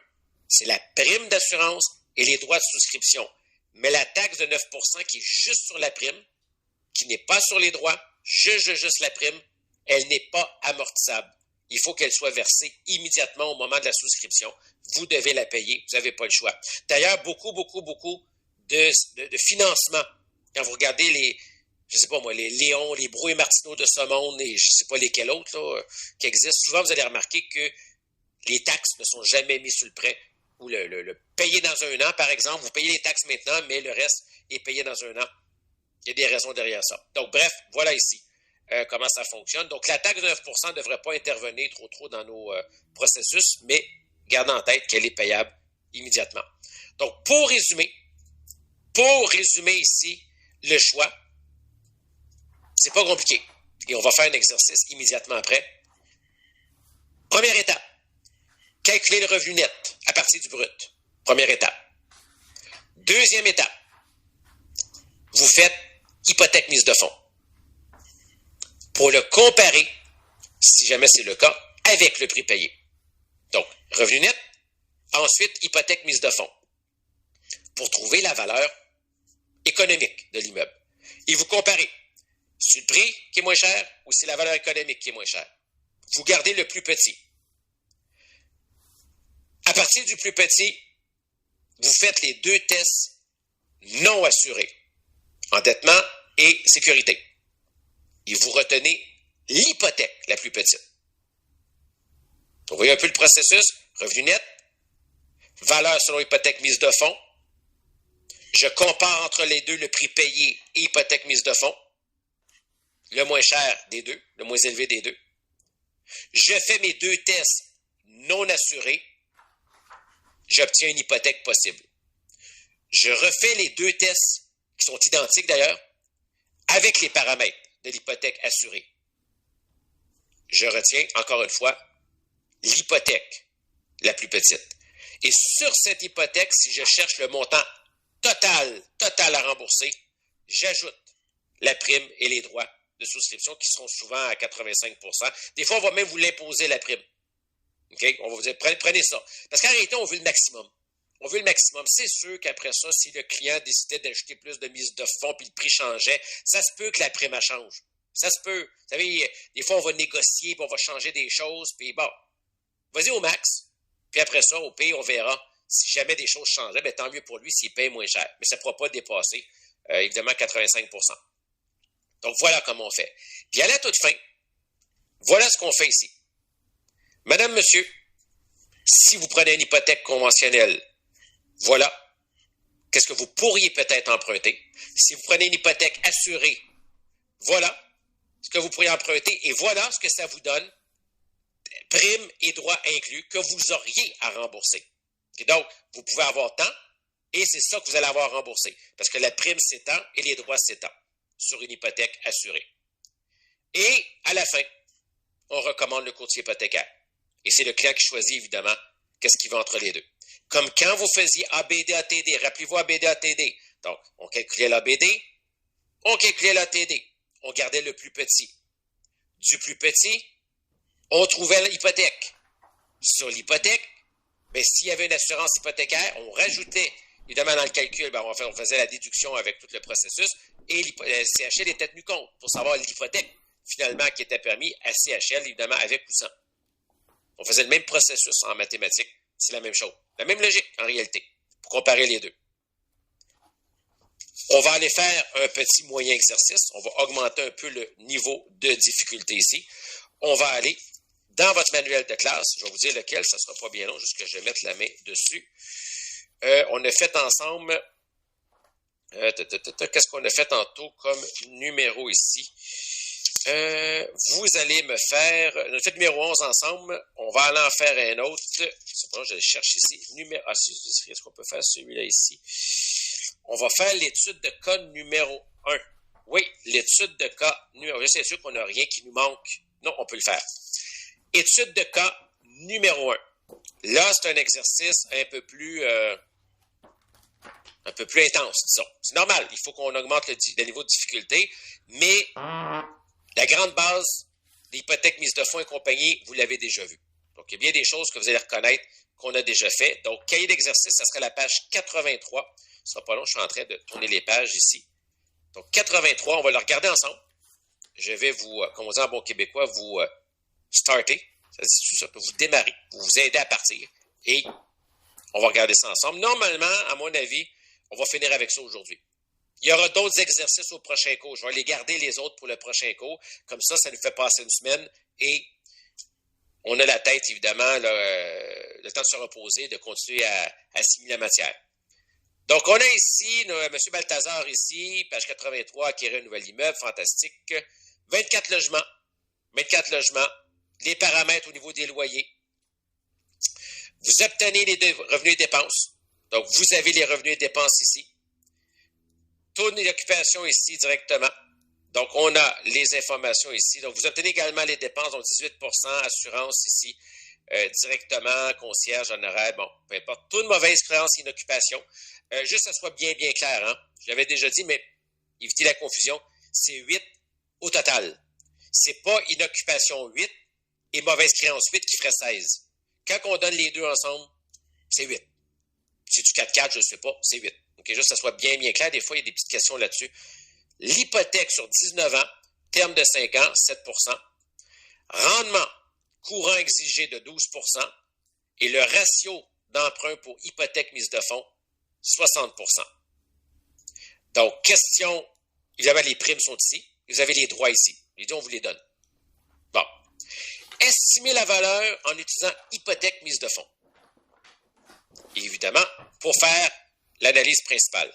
A: c'est la prime d'assurance et les droits de souscription. Mais la taxe de 9% qui est juste sur la prime, qui n'est pas sur les droits, juste la prime, elle n'est pas amortissable. Il faut qu'elle soit versée immédiatement au moment de la souscription. Vous devez la payer, vous n'avez pas le choix. D'ailleurs, beaucoup de financements. Quand vous regardez les Léon, les Brou et Martineau de ce monde, et je ne sais pas lesquels autres là, qui existent, souvent vous allez remarquer que les taxes ne sont jamais mises sur le prêt. Ou le payer dans un an, par exemple, vous payez les taxes maintenant, mais le reste est payé dans un an. Il y a des raisons derrière ça. Donc, bref, voilà ici comment ça fonctionne. Donc, la taxe de 9% ne devrait pas intervenir trop dans nos processus, mais gardez en tête qu'elle est payable immédiatement. Donc, pour résumer ici le choix, c'est pas compliqué. Et on va faire un exercice immédiatement après. Première étape, calculer le revenu net à partir du brut. Première étape. Deuxième étape, vous faites hypothèque mise de fonds. Pour le comparer, si jamais c'est le cas, avec le prix payé. Donc, revenu net, ensuite hypothèque mise de fonds. Pour trouver la valeur économique de l'immeuble. Et vous comparez. C'est le prix qui est moins cher ou c'est la valeur économique qui est moins chère. Vous gardez le plus petit. À partir du plus petit, vous faites les deux tests non assurés. Endettement et sécurité. Et vous retenez l'hypothèque la plus petite. Vous voyez un peu le processus. Revenu net, valeur selon hypothèque mise de fonds. Je compare entre les deux le prix payé et hypothèque mise de fonds. Le moins cher des deux, le moins élevé des deux. Je fais mes deux tests non assurés. J'obtiens une hypothèque possible. Je refais les deux tests, qui sont identiques d'ailleurs, avec les paramètres de l'hypothèque assurée. Je retiens, encore une fois, l'hypothèque la plus petite. Et sur cette hypothèque, si je cherche le montant total à rembourser, j'ajoute la prime et les droits de souscription qui seront souvent à 85%. Des fois, on va même vous l'imposer, la prime. Okay? On va vous dire, prenez ça. Parce qu'en réalité, on veut le maximum. On veut le maximum. C'est sûr qu'après ça, si le client décidait d'ajouter plus de mise de fonds puis le prix changeait, ça se peut que la prime change. Ça se peut. Vous savez, des fois, on va négocier, puis on va changer des choses, puis bon, vas-y au max. Puis après ça, au pire, on verra. Si jamais des choses changeaient, bien, tant mieux pour lui s'il paye moins cher. Mais ça ne pourra pas dépasser, évidemment, 85%. Donc, voilà comment on fait. Puis à la toute fin, voilà ce qu'on fait ici. Madame, monsieur, si vous prenez une hypothèque conventionnelle, voilà qu'est-ce que vous pourriez peut-être emprunter. Si vous prenez une hypothèque assurée, voilà ce que vous pourriez emprunter et voilà ce que ça vous donne, primes et droits inclus, que vous auriez à rembourser. Et donc, vous pouvez avoir tant et c'est ça que vous allez avoir remboursé parce que la prime s'étend et les droits s'étendent sur une hypothèque assurée. Et à la fin, on recommande le courtier hypothécaire. Et c'est le client qui choisit, évidemment, qu'est-ce qui va entre les deux. Comme quand vous faisiez ABD, ATD. Rappelez-vous ABD, ATD. Donc, on calculait l'ABD, on calculait l'ATD. On gardait le plus petit. Du plus petit, on trouvait l'hypothèque. Sur l'hypothèque, bien, s'il y avait une assurance hypothécaire, on rajoutait, évidemment, dans le calcul, bien, on faisait la déduction avec tout le processus et le CHL était tenu compte pour savoir l'hypothèque, finalement, qui était permis à CHL, évidemment, avec ou sans. On faisait le même processus en mathématiques. C'est la même chose. La même logique, en réalité, pour comparer les deux. On va aller faire un petit moyen exercice. On va augmenter un peu le niveau de difficulté ici. On va aller dans votre manuel de classe. Je vais vous dire lequel, ça ne sera pas bien long, juste que je vais mettre la main dessus. On a fait ensemble... qu'est-ce qu'on a fait tantôt comme numéro ici? Vous allez me faire... On a fait numéro 11 ensemble. On va aller en faire un autre. C'est bon, je le cherche ici. Est-ce qu'on peut faire celui-là ici? On va faire l'étude de cas numéro 1. Oui, l'étude de cas numéro 1. C'est sûr qu'on n'a rien qui nous manque. Non, on peut le faire. Étude de cas numéro 1. Là, c'est un exercice un peu plus intense, disons. C'est normal, il faut qu'on augmente le niveau de difficulté, mais la grande base d'hypothèque, mise de fonds et compagnie, vous l'avez déjà vu. Donc, il y a bien des choses que vous allez reconnaître qu'on a déjà fait. Donc, cahier d'exercice, ça serait la page 83. Ce sera pas long, je suis en train de tourner les pages ici. Donc, 83, on va le regarder ensemble. Je vais vous, comme on dit en bon québécois, vous starter. Ça peut vous démarrer, vous aider à partir. Et on va regarder ça ensemble. Normalement, à mon avis, on va finir avec ça aujourd'hui. Il y aura d'autres exercices au prochain cours. Je vais les garder les autres pour le prochain cours. Comme ça nous fait passer une semaine et on a la tête, évidemment, le temps de se reposer, de continuer à assimiler la matière. Donc, on a ici M. Balthazar ici, page 83, acquérir un nouvel immeuble, fantastique. 24 logements. 24 logements. Les paramètres au niveau des loyers. Vous obtenez les revenus et dépenses. Donc, vous avez les revenus et dépenses ici. Taux d'occupation ici directement. Donc, on a les informations ici. Donc, vous obtenez également les dépenses, donc 18%, assurance ici, directement, concierge, honoraire, bon, peu importe. Taux de mauvaise expérience, inoccupation. Juste que ça soit bien, bien clair, hein. Je l'avais déjà dit, mais évitez la confusion. C'est 8 au total. C'est pas inoccupation 8 et mauvaise créance 8 qui ferait 16. Quand on donne les deux ensemble, c'est 8. C'est du 4-4, je ne sais pas, c'est 8. OK, juste que ça soit bien, bien clair. Des fois, il y a des petites questions là-dessus. L'hypothèque sur 19 ans, terme de 5 ans, 7%. Rendement courant exigé de 12%. Et le ratio d'emprunt pour hypothèque mise de fonds, 60%. Donc, question, évidemment, les primes sont ici. Vous avez les droits ici. Les deux, on vous les donne. Bon. Estimer la valeur en utilisant hypothèque mise de fonds. Et évidemment, pour faire l'analyse principale.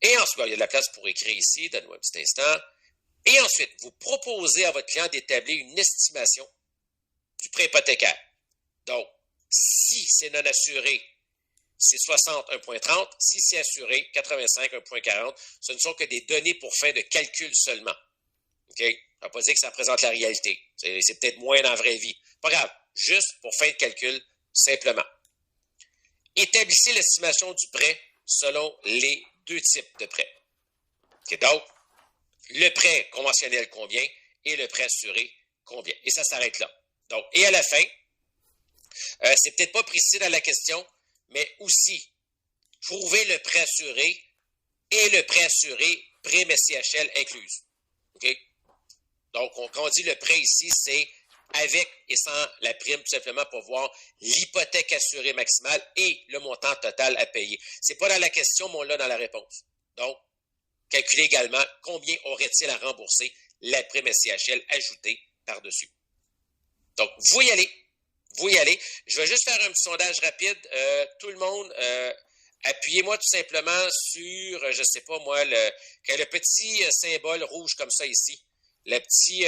A: Et ensuite, il y a de la place pour écrire ici, donne-moi un petit instant. Et ensuite, vous proposez à votre client d'établir une estimation du prêt hypothécaire. Donc, si c'est non assuré, c'est 60, 1,30. Si c'est assuré, 85, 1,40. Ce ne sont que des données pour fin de calcul seulement. OK? Ça ne va pas dire que ça représente la réalité. C'est peut-être moins dans la vraie vie. Pas grave. Juste pour fin de calcul, simplement. Établissez l'estimation du prêt selon les deux types de prêts. Okay, donc, le prêt conventionnel combien et le prêt assuré combien. Et ça s'arrête là. Donc, et à la fin, c'est peut-être pas précis dans la question, mais aussi, trouver le prêt assuré et le prêt assuré prime SCHL incluse. OK? Donc, quand on dit le prêt ici, c'est avec et sans la prime, tout simplement pour voir l'hypothèque assurée maximale et le montant total à payer. C'est pas dans la question, mais on l'a dans la réponse. Donc, calculer également combien aurait-il à rembourser la prime SCHL ajoutée par-dessus. Donc, vous y allez. Vous y allez. Je vais juste faire un petit sondage rapide. Tout le monde, appuyez-moi tout simplement sur, je sais pas moi, le petit symbole rouge comme ça ici. Le petit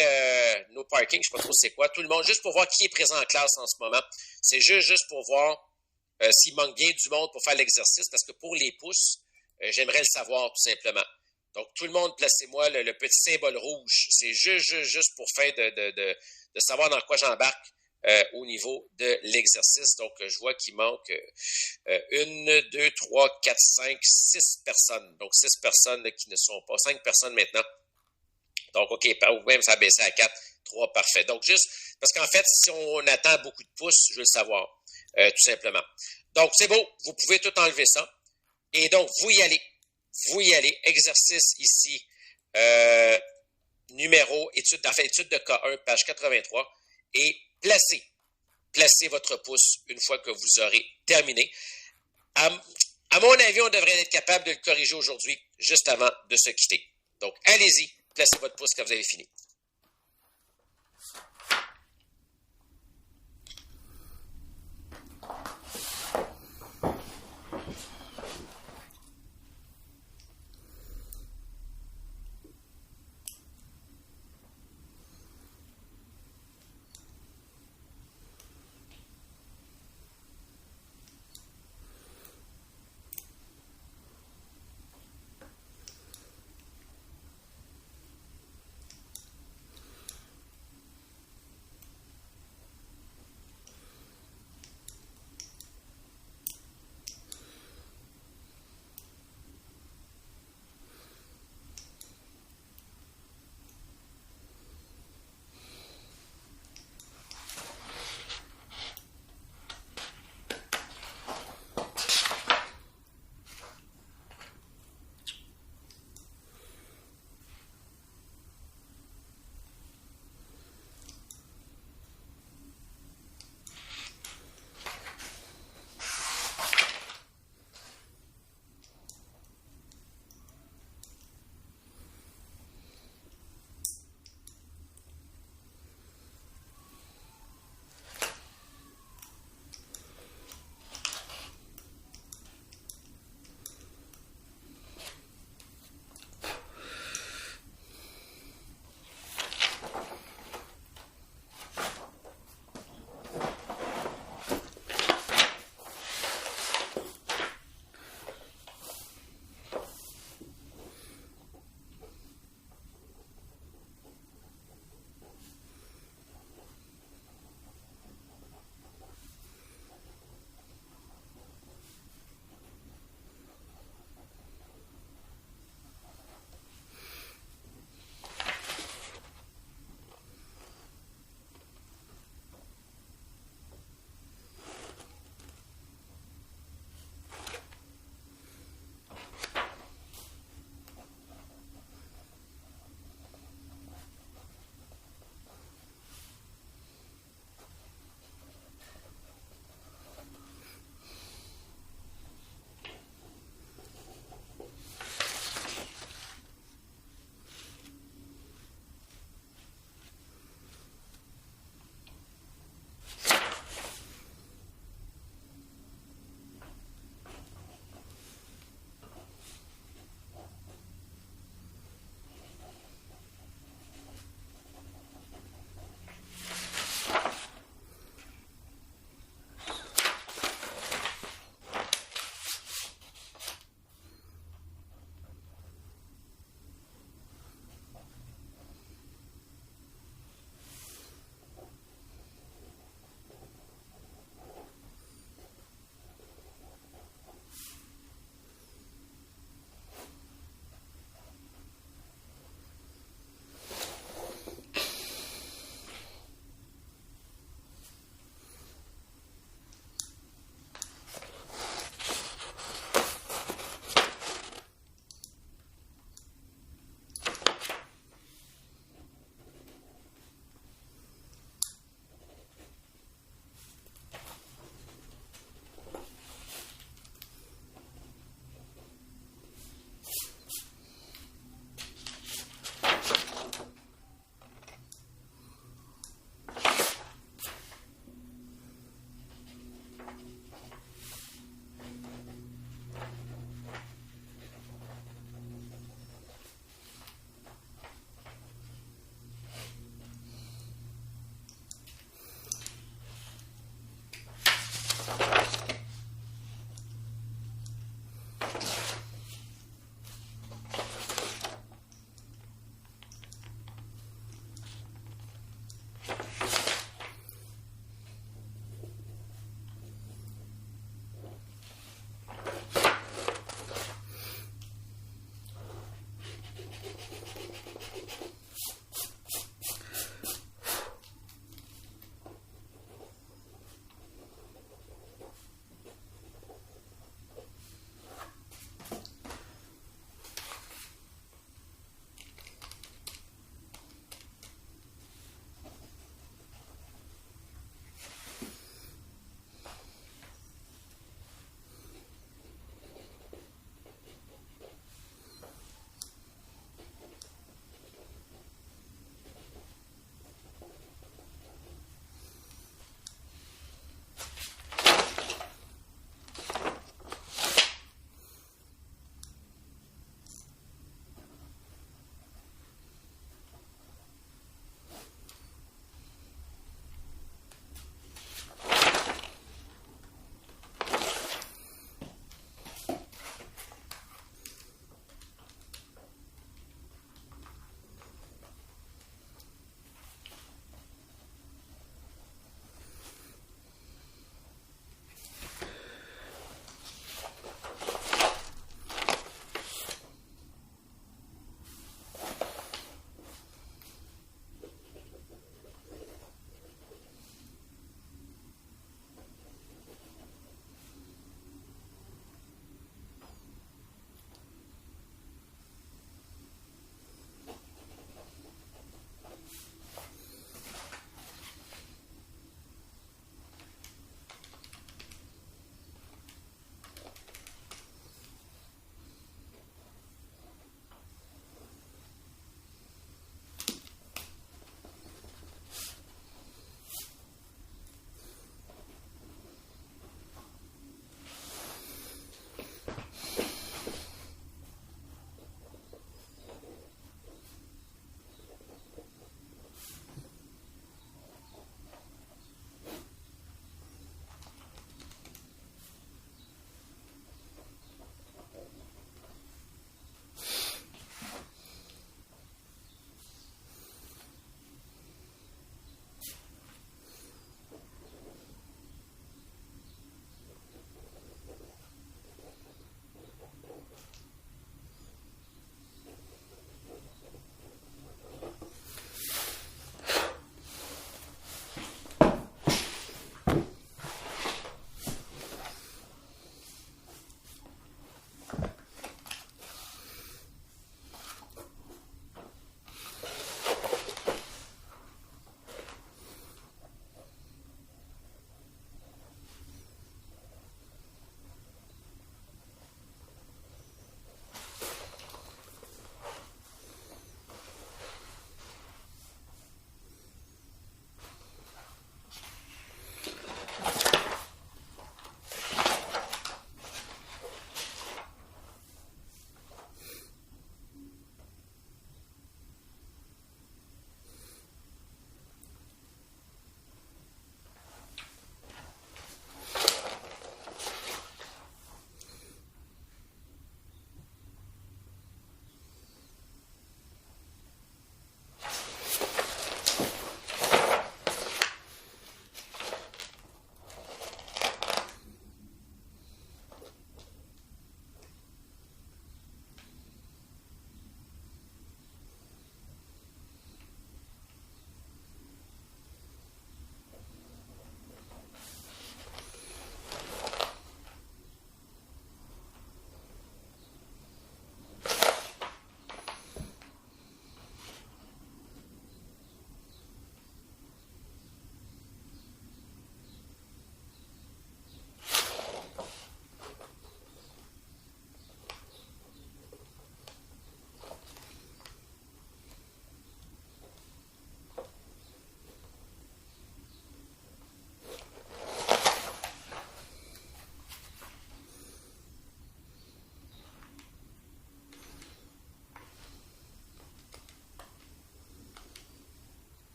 A: no parking, je sais pas trop c'est quoi. Tout le monde, juste pour voir qui est présent en classe en ce moment. C'est juste pour voir s'il manque bien du monde pour faire l'exercice, parce que pour les pouces, j'aimerais le savoir tout simplement. Donc, tout le monde, placez-moi le petit symbole rouge. C'est juste pour faire de savoir dans quoi j'embarque au niveau de l'exercice. Donc, je vois qu'il manque 1, 2, 3, 4, 5, 6 personnes. Donc, 6 personnes qui ne sont pas, 5 personnes maintenant. Donc, OK, ou même ça a baissé à 4, 3, parfait. Donc, juste, parce qu'en fait, si on attend beaucoup de pouces, je veux le savoir, tout simplement. Donc, c'est beau, vous pouvez tout enlever ça. Et donc, vous y allez. Vous y allez. Exercice ici, numéro, étude de cas 1, page 83, et placez votre pouce une fois que vous aurez terminé. À mon avis, on devrait être capable de le corriger aujourd'hui, juste avant de se quitter. Donc, allez-y, placez votre pouce quand vous avez fini.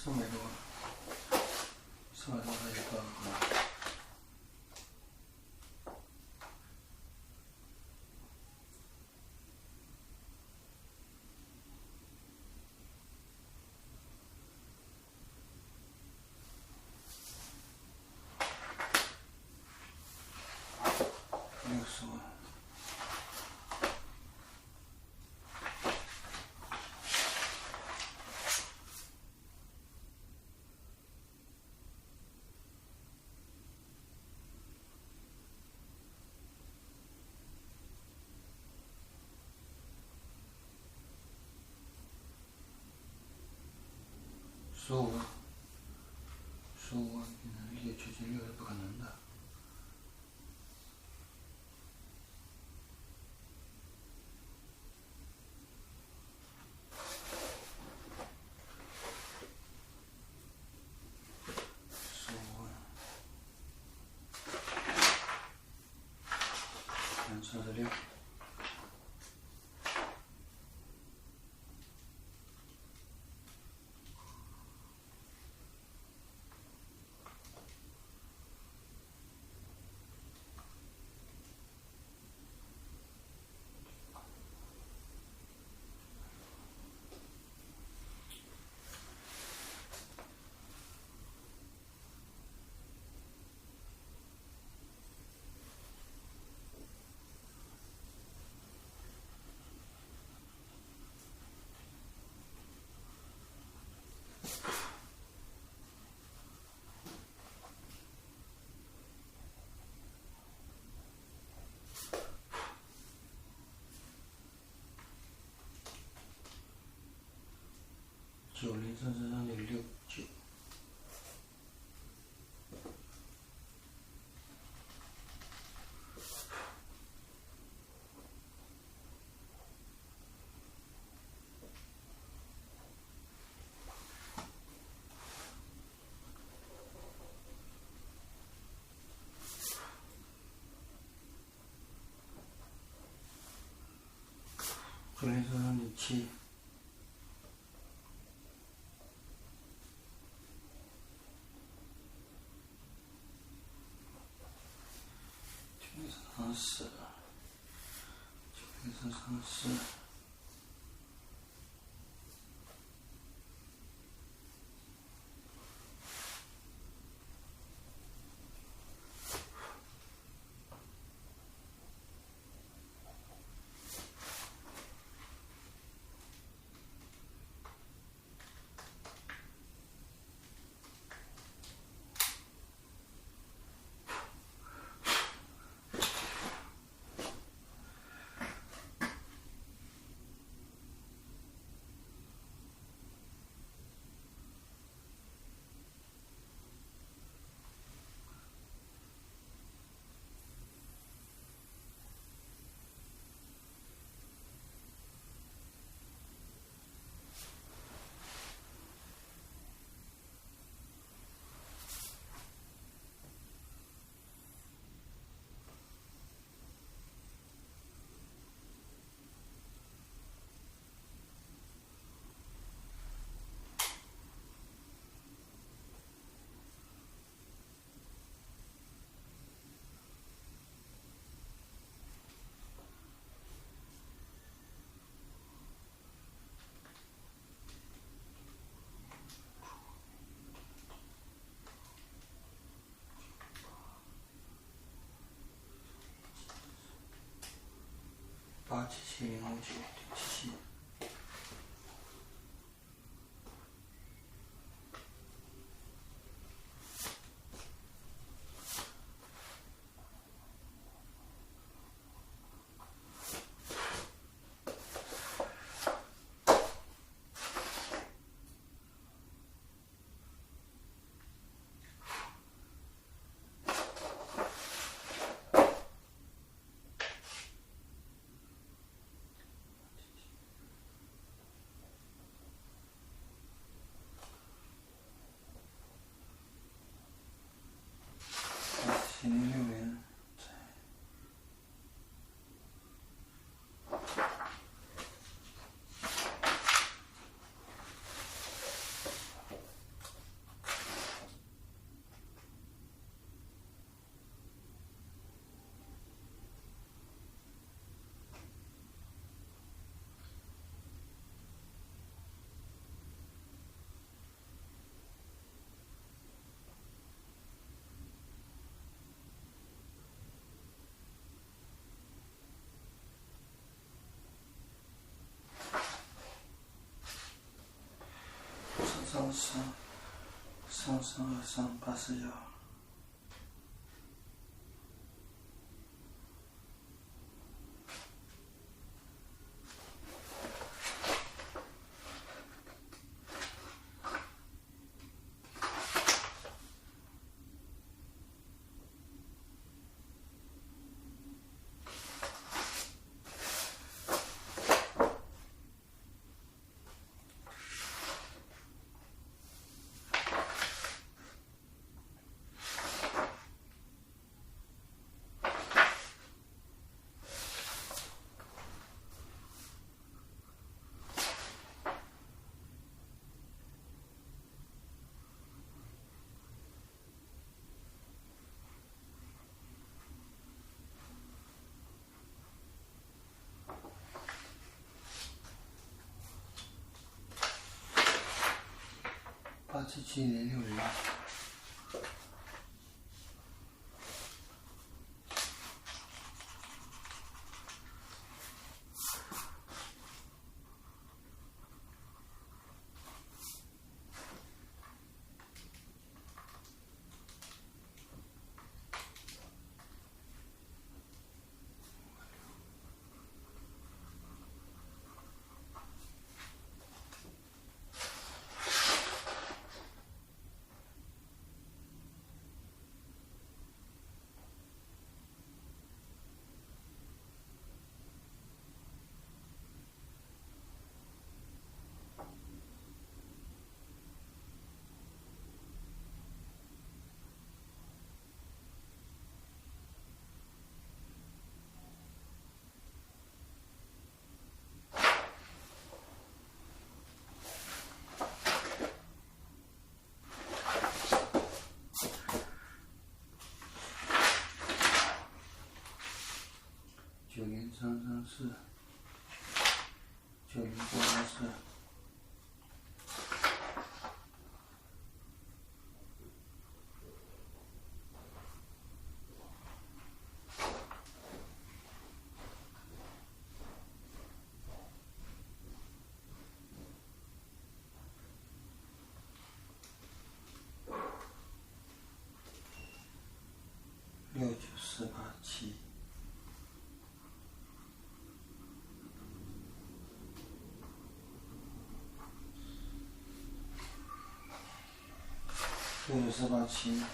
B: 300多的一个60万。15万变成1.776是不可能的。15万36。9033.69。9033.7。9034。87709.77。332381。8770601。90334。90484。69487。69487。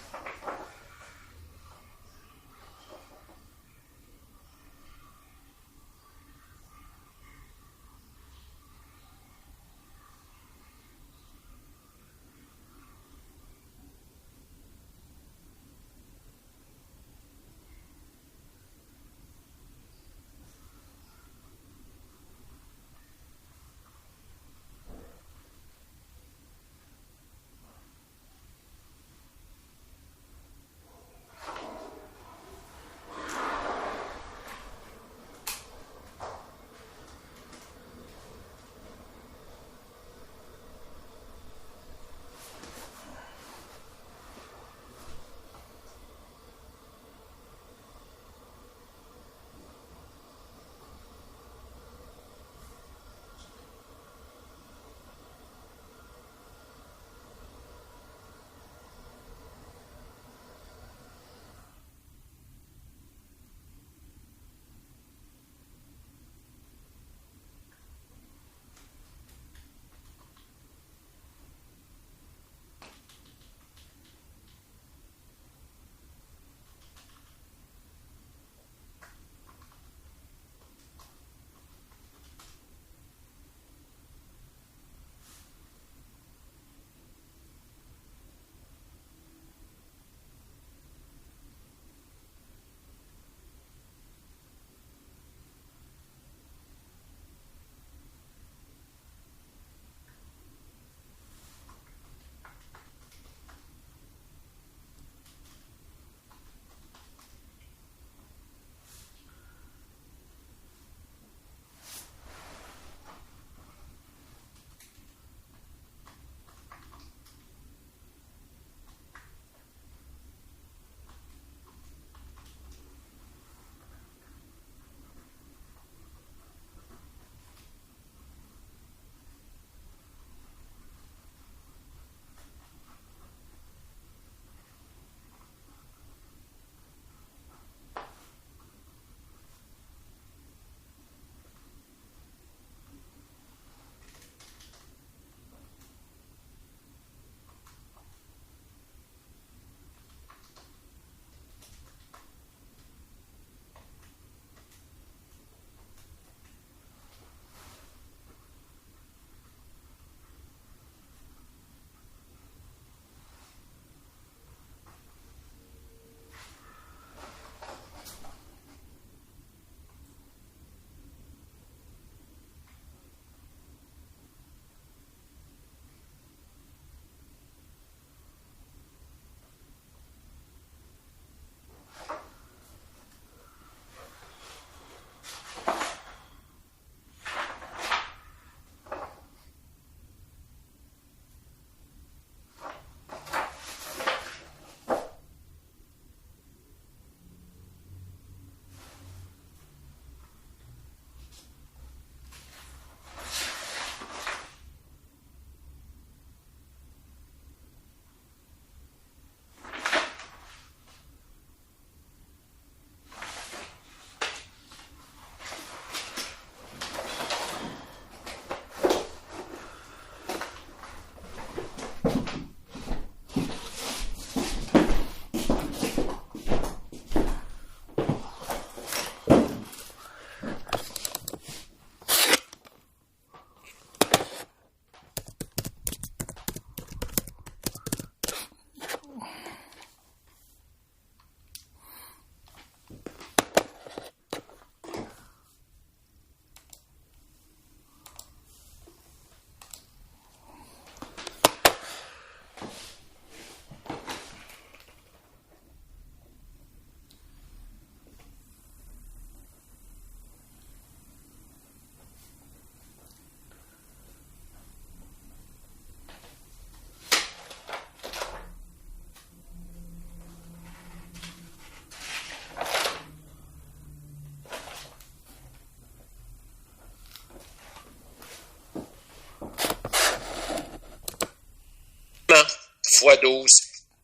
A: Fois 12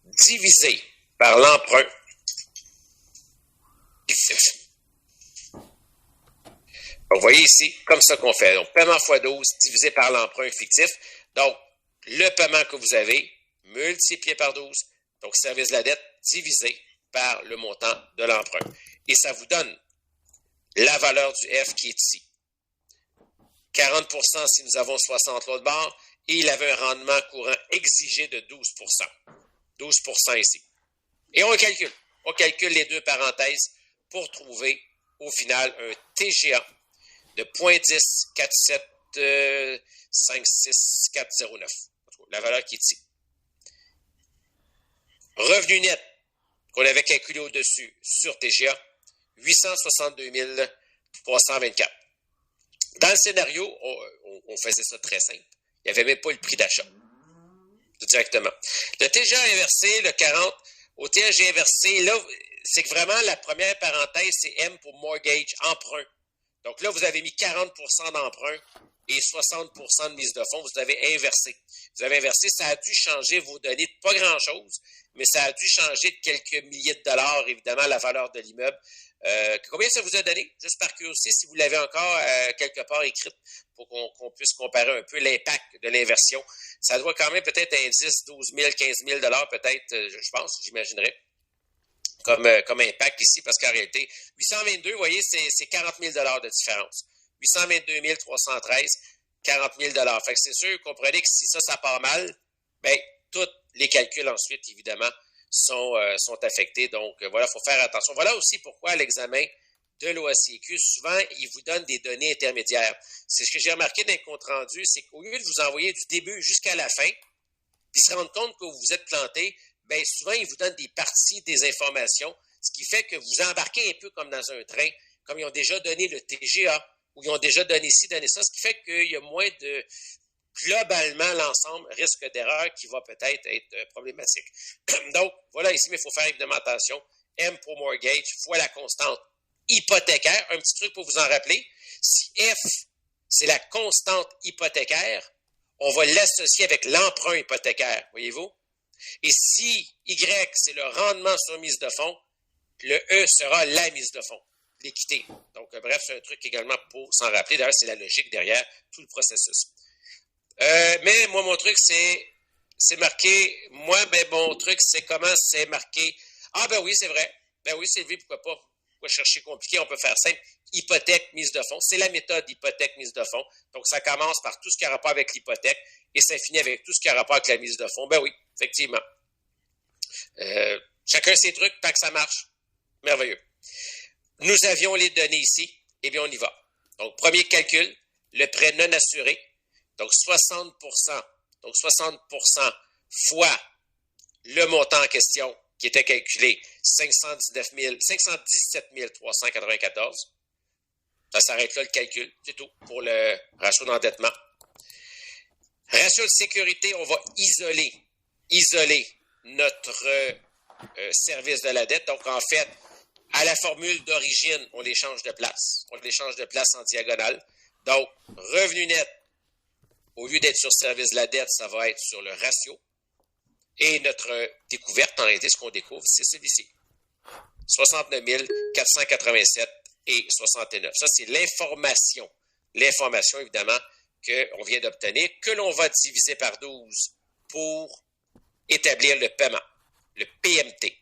A: divisé par l'emprunt fictif. Vous voyez ici, comme ça qu'on fait. Donc, paiement fois 12 divisé par l'emprunt fictif. Donc, le paiement que vous avez multiplié par 12, donc service de la dette divisé par le montant de l'emprunt. Et ça vous donne la valeur du F qui est ici. 40% si nous avons 60 l'autre bord, et il avait un rendement courant exigé de 12%. 12% ici. Et on calcule les deux parenthèses pour trouver au final un TGA de 0.10 47 56 409. La valeur qui est ici. Revenu net qu'on avait calculé au-dessus sur TGA, 862 324. Dans le scénario, on faisait ça très simple. Il n'y avait même pas le prix d'achat. Directement. Le TGA inversé, le 40, au TGA inversé, là, c'est que vraiment la première parenthèse, c'est M pour mortgage, emprunt. Donc là, vous avez mis 40% d'emprunt et 60% de mise de fonds. Vous avez inversé. Vous avez inversé, ça a dû changer vos données de pas grand-chose, mais ça a dû changer de quelques milliers de dollars, évidemment, la valeur de l'immeuble. Combien ça vous a donné? Juste par curiosité, si vous l'avez encore quelque part écrite pour qu'on puisse comparer un peu l'impact de l'inversion. Ça doit quand même peut-être un 10, 12 000, 15 000 dollars peut-être, je pense, j'imaginerais, comme impact ici, parce qu'en réalité, 822, vous voyez, c'est 40 000 dollars de différence. 822 313, 40 000 dollars. Fait que c'est sûr, comprenez que si ça part mal, bien, tous les calculs ensuite, évidemment, sont affectés. Donc, voilà, il faut faire attention. Voilà aussi pourquoi à l'examen de l'OACQ, souvent, il vous donne des données intermédiaires. C'est ce que j'ai remarqué dans le compte rendu, c'est qu'au lieu de vous envoyer du début jusqu'à la fin, puis se rendre compte que vous vous êtes planté, bien, souvent, il vous donne des parties des informations, ce qui fait que vous embarquez un peu comme dans un train, comme ils ont déjà donné le TGA, ou ils ont déjà donné ci, donné ça, ce qui fait qu'il y a moins de... Globalement, l'ensemble risque d'erreur qui va peut-être être problématique. Donc, voilà ici, mais il faut faire évidemment attention. M pour mortgage fois la constante hypothécaire. Un petit truc pour vous en rappeler. Si F, c'est la constante hypothécaire, on va l'associer avec l'emprunt hypothécaire, voyez-vous? Et si Y, c'est le rendement sur mise de fonds, le E sera la mise de fonds, l'équité. Donc, bref, c'est un truc également pour s'en rappeler. D'ailleurs, c'est la logique derrière tout le processus. Mais moi, mon truc, c'est marqué. Moi, ben, mon truc, c'est comment c'est marqué. Ah, ben oui, c'est vrai. Ben oui, Sylvie, pourquoi pas? Pourquoi chercher compliqué? On peut faire simple. Hypothèque, mise de fonds. C'est la méthode hypothèque, mise de fonds. Donc, ça commence par tout ce qui a rapport avec l'hypothèque et ça finit avec tout ce qui a rapport avec la mise de fonds. Ben oui, effectivement. Chacun ses trucs, tant que ça marche. Merveilleux. Nous avions les données ici. Eh bien, on y va. Donc, premier calcul, le prêt non assuré. Donc, 60%. Donc, 60% fois le montant en question qui était calculé, 517 394. Ça s'arrête là, le calcul. C'est tout pour le ratio d'endettement. Ratio de sécurité, on va isoler notre service de la dette. Donc, en fait, à la formule d'origine, on les change de place. On les change de place en diagonale. Donc, revenu net, au lieu d'être sur service de la dette, ça va être sur le ratio. Et notre découverte, en réalité, ce qu'on découvre, c'est celui-ci. 69 487 et 69. Ça, c'est l'information. L'information, évidemment, qu'on vient d'obtenir, que l'on va diviser par 12 pour établir le paiement, le PMT.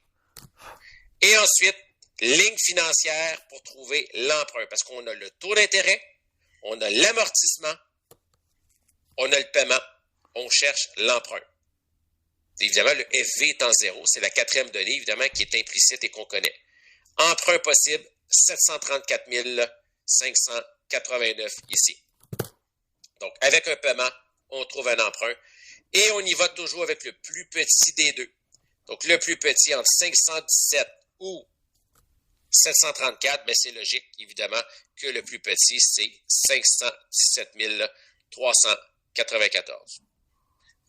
A: Et ensuite, ligne financière pour trouver l'emprunt, parce qu'on a le taux d'intérêt, on a l'amortissement, on a le paiement, on cherche l'emprunt. Évidemment, le FV étant 0, c'est la quatrième donnée, évidemment, qui est implicite et qu'on connaît. Emprunt possible, 734 589 ici. Donc, avec un paiement, on trouve un emprunt. Et on y va toujours avec le plus petit des deux. Donc, le plus petit entre 517 ou 734, mais c'est logique, évidemment, que le plus petit, c'est 517 394.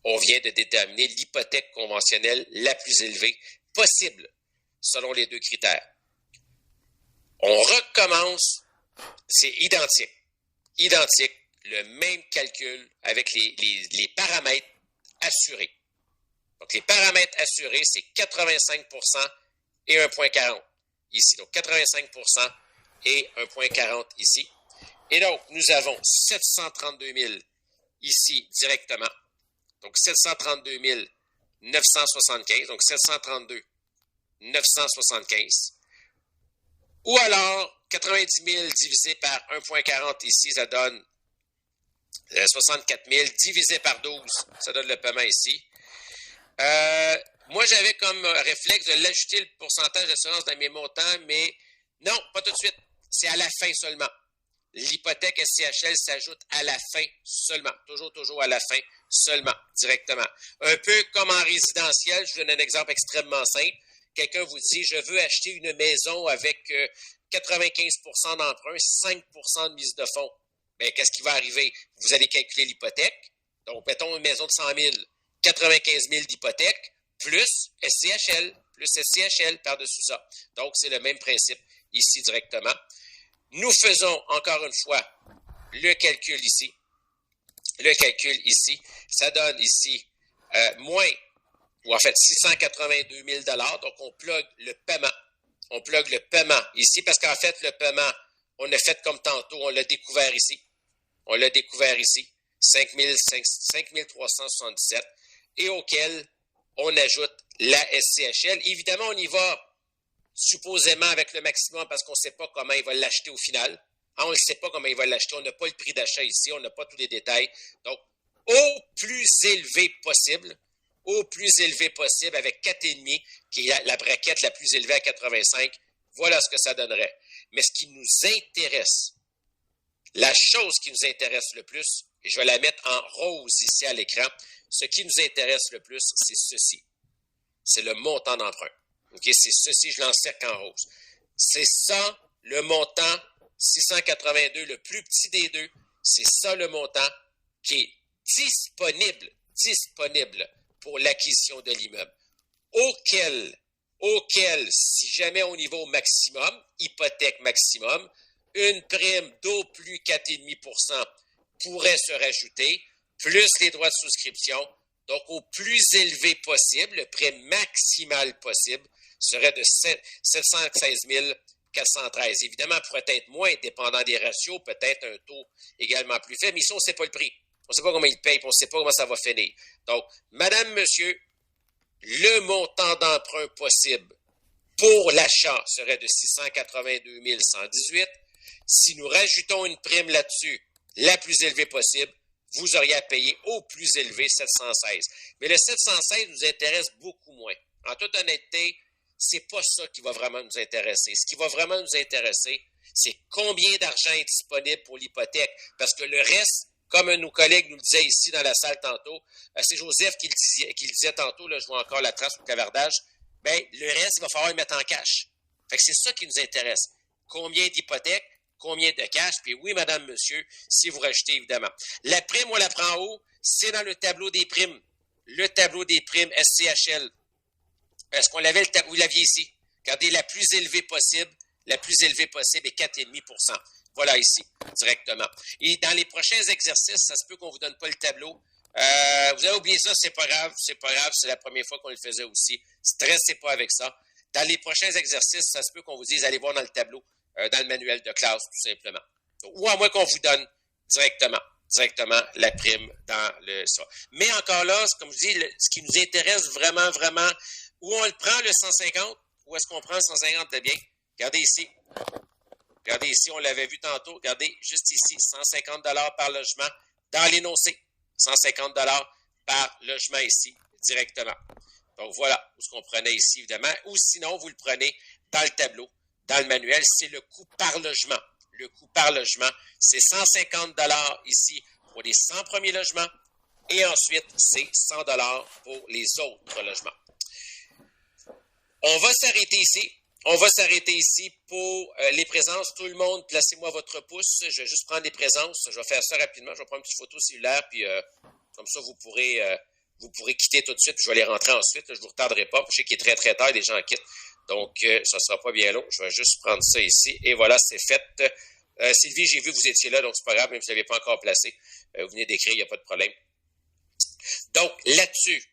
A: On vient de déterminer l'hypothèque conventionnelle la plus élevée possible, selon les deux critères. On recommence, c'est identique. Identique, le même calcul avec les paramètres assurés. Donc, les paramètres assurés, c'est 85% et 1,40 ici. Donc, 85% et 1,40 ici. Et donc, nous avons 732 000 ici directement. Donc, 732 975. Donc, 732 975. Ou alors, 90 000 divisé par 1,40 ici, ça donne 64 000 divisé par 12. Ça donne le paiement ici. Moi, j'avais comme réflexe de l'ajouter le pourcentage d'assurance dans mes montants, mais non, pas tout de suite. C'est à la fin seulement. L'hypothèque SCHL s'ajoute à la fin seulement. Toujours à la fin seulement, directement. Un peu comme en résidentiel, je vous donne un exemple extrêmement simple. Quelqu'un vous dit, je veux acheter une maison avec 95% d'emprunt, 5% de mise de fonds. Bien, qu'est-ce qui va arriver? Vous allez calculer l'hypothèque. Donc, mettons une maison de 100 000, 95 000 d'hypothèque, plus SCHL par-dessus ça. Donc, c'est le même principe ici directement. Nous faisons, encore une fois, le calcul ici. Le calcul ici, ça donne ici moins, ou en fait 682 000 $. Donc, on plug le paiement. On plug le paiement ici, parce qu'en fait, le paiement, on a fait comme tantôt, on l'a découvert ici. On l'a découvert ici, 5 377, et auquel on ajoute la SCHL. Évidemment, on y va supposément avec le maximum parce qu'on ne sait pas comment il va l'acheter au final. On ne sait pas comment il va l'acheter. On n'a pas le prix d'achat ici. On n'a pas tous les détails. Donc, au plus élevé possible, avec 4,5, qui est la braquette la plus élevée à 85, voilà ce que ça donnerait. Mais ce qui nous intéresse, la chose qui nous intéresse le plus, et je vais la mettre en rose ici à l'écran, ce qui nous intéresse le plus, c'est ceci. C'est le montant d'emprunt. Okay, c'est ceci, je l'encercle en rose. C'est ça, le montant 682, le plus petit des deux. C'est ça le montant qui est disponible pour l'acquisition de l'immeuble. Auquel, si jamais on y va au maximum, hypothèque maximum, une prime d'au plus 4,5% pourrait se rajouter, plus les droits de souscription. Donc, au plus élevé possible, le prêt maximal possible serait de 716 413. Évidemment, pourrait être moins, dépendant des ratios, peut-être un taux également plus faible, mais ici, on ne sait pas le prix. On ne sait pas comment il paye, on ne sait pas comment ça va finir. Donc, madame, monsieur, le montant d'emprunt possible pour l'achat serait de 682 118. Si nous rajoutons une prime là-dessus, la plus élevée possible, vous auriez à payer au plus élevé 716. Mais le 716 nous intéresse beaucoup moins. En toute honnêteté, c'est pas ça qui va vraiment nous intéresser. Ce qui va vraiment nous intéresser, c'est combien d'argent est disponible pour l'hypothèque. Parce que le reste, comme un de nos collègues nous le disait ici dans la salle tantôt, c'est Joseph qui le disait tantôt, là, je vois encore la trace au clavardage, bien, le reste, il va falloir le mettre en cash. Fait que c'est ça qui nous intéresse. Combien d'hypothèques, combien de cash, puis oui, madame, monsieur, si vous rajoutez, évidemment. La prime, on la prend en haut, c'est dans le tableau des primes. Le tableau des primes SCHL. Est-ce qu'on l'avait, vous l'aviez ici? Regardez, la plus élevée possible est 4,5%. Voilà ici, directement. Et dans les prochains exercices, ça se peut qu'on ne vous donne pas le tableau. Vous avez oublié ça, c'est pas grave, c'est la première fois qu'on le faisait aussi. Stressez pas avec ça. Dans les prochains exercices, ça se peut qu'on vous dise, allez voir dans le tableau, dans le manuel de classe, tout simplement. Ou à moins qu'on vous donne directement. directement la prime dans le ça. Mais encore là, comme je dis, ce qui nous intéresse vraiment, vraiment, où on le prend le 150, où est-ce qu'on prend le 150 de bien? Regardez ici. Regardez ici, on l'avait vu tantôt. Regardez juste ici, 150 $ par logement dans l'énoncé. 150 $ par logement ici, directement. Donc voilà, où ce qu'on prenait ici, évidemment. Ou sinon, vous le prenez dans le tableau, dans le manuel, c'est le coût par logement. Le coût par logement, c'est 150 $ ici pour les 100 premiers logements et ensuite, c'est 100 $ pour les autres logements. On va s'arrêter ici. On va s'arrêter ici pour les présences. Tout le monde, placez-moi votre pouce. Je vais juste prendre les présences. Je vais faire ça rapidement. Je vais prendre une petite photo cellulaire, puis comme ça, vous pourrez quitter tout de suite, puis je vais les rentrer ensuite. Je ne vous retarderai pas. Je sais qu'il est très, très tard, les gens quittent. Donc, ça ne sera pas bien long. Je vais juste prendre ça ici. Et voilà, c'est fait. Sylvie, j'ai vu que vous étiez là, donc c'est pas grave, même si vous ne l'avez pas encore placé. Vous venez d'écrire, il n'y a pas de problème. Donc, là-dessus,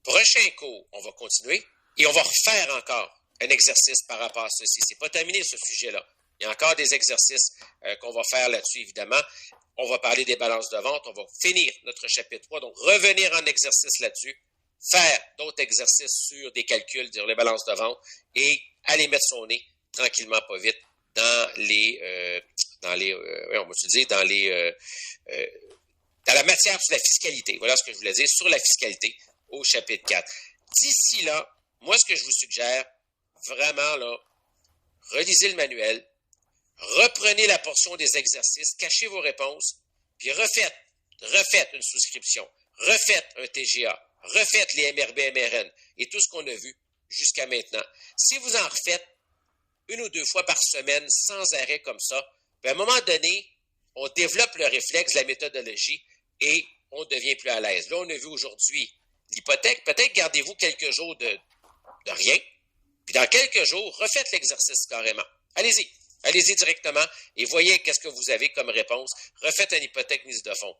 A: prochain cours, on va continuer et on va refaire encore un exercice par rapport à ceci. C'est pas terminé, ce sujet-là. Il y a encore des exercices qu'on va faire là-dessus, évidemment. On va parler des balances de vente. On va finir notre chapitre 3. Donc, revenir en exercice là-dessus. Faire d'autres exercices sur des calculs, sur les balances de vente et aller mettre son nez tranquillement, pas vite, dans la matière sur la fiscalité. Voilà ce que je voulais dire sur la fiscalité au chapitre 4. D'ici là, moi, ce que je vous suggère, vraiment, là, relisez le manuel, reprenez la portion des exercices, cachez vos réponses, puis refaites une souscription, refaites un TGA, refaites les MRB, MRN et tout ce qu'on a vu jusqu'à maintenant. Si vous en refaites une ou deux fois par semaine sans arrêt comme ça, à un moment donné, on développe le réflexe, la méthodologie et on devient plus à l'aise. Là, on a vu aujourd'hui l'hypothèque. Peut-être gardez-vous quelques jours de rien. Puis dans quelques jours, refaites l'exercice carrément. Allez-y. Allez-y directement et voyez qu'est-ce que vous avez comme réponse. Refaites une hypothèque mise de fonds.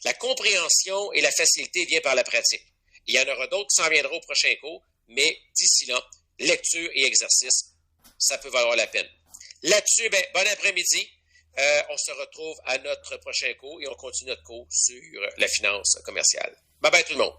A: La compréhension et la facilité viennent par la pratique. Il y en aura d'autres qui s'en viendront au prochain cours, mais d'ici là, lecture et exercice, ça peut valoir la peine. Là-dessus, bon après-midi. On se retrouve à notre prochain cours et on continue notre cours sur la finance commerciale. Bye bye tout le monde.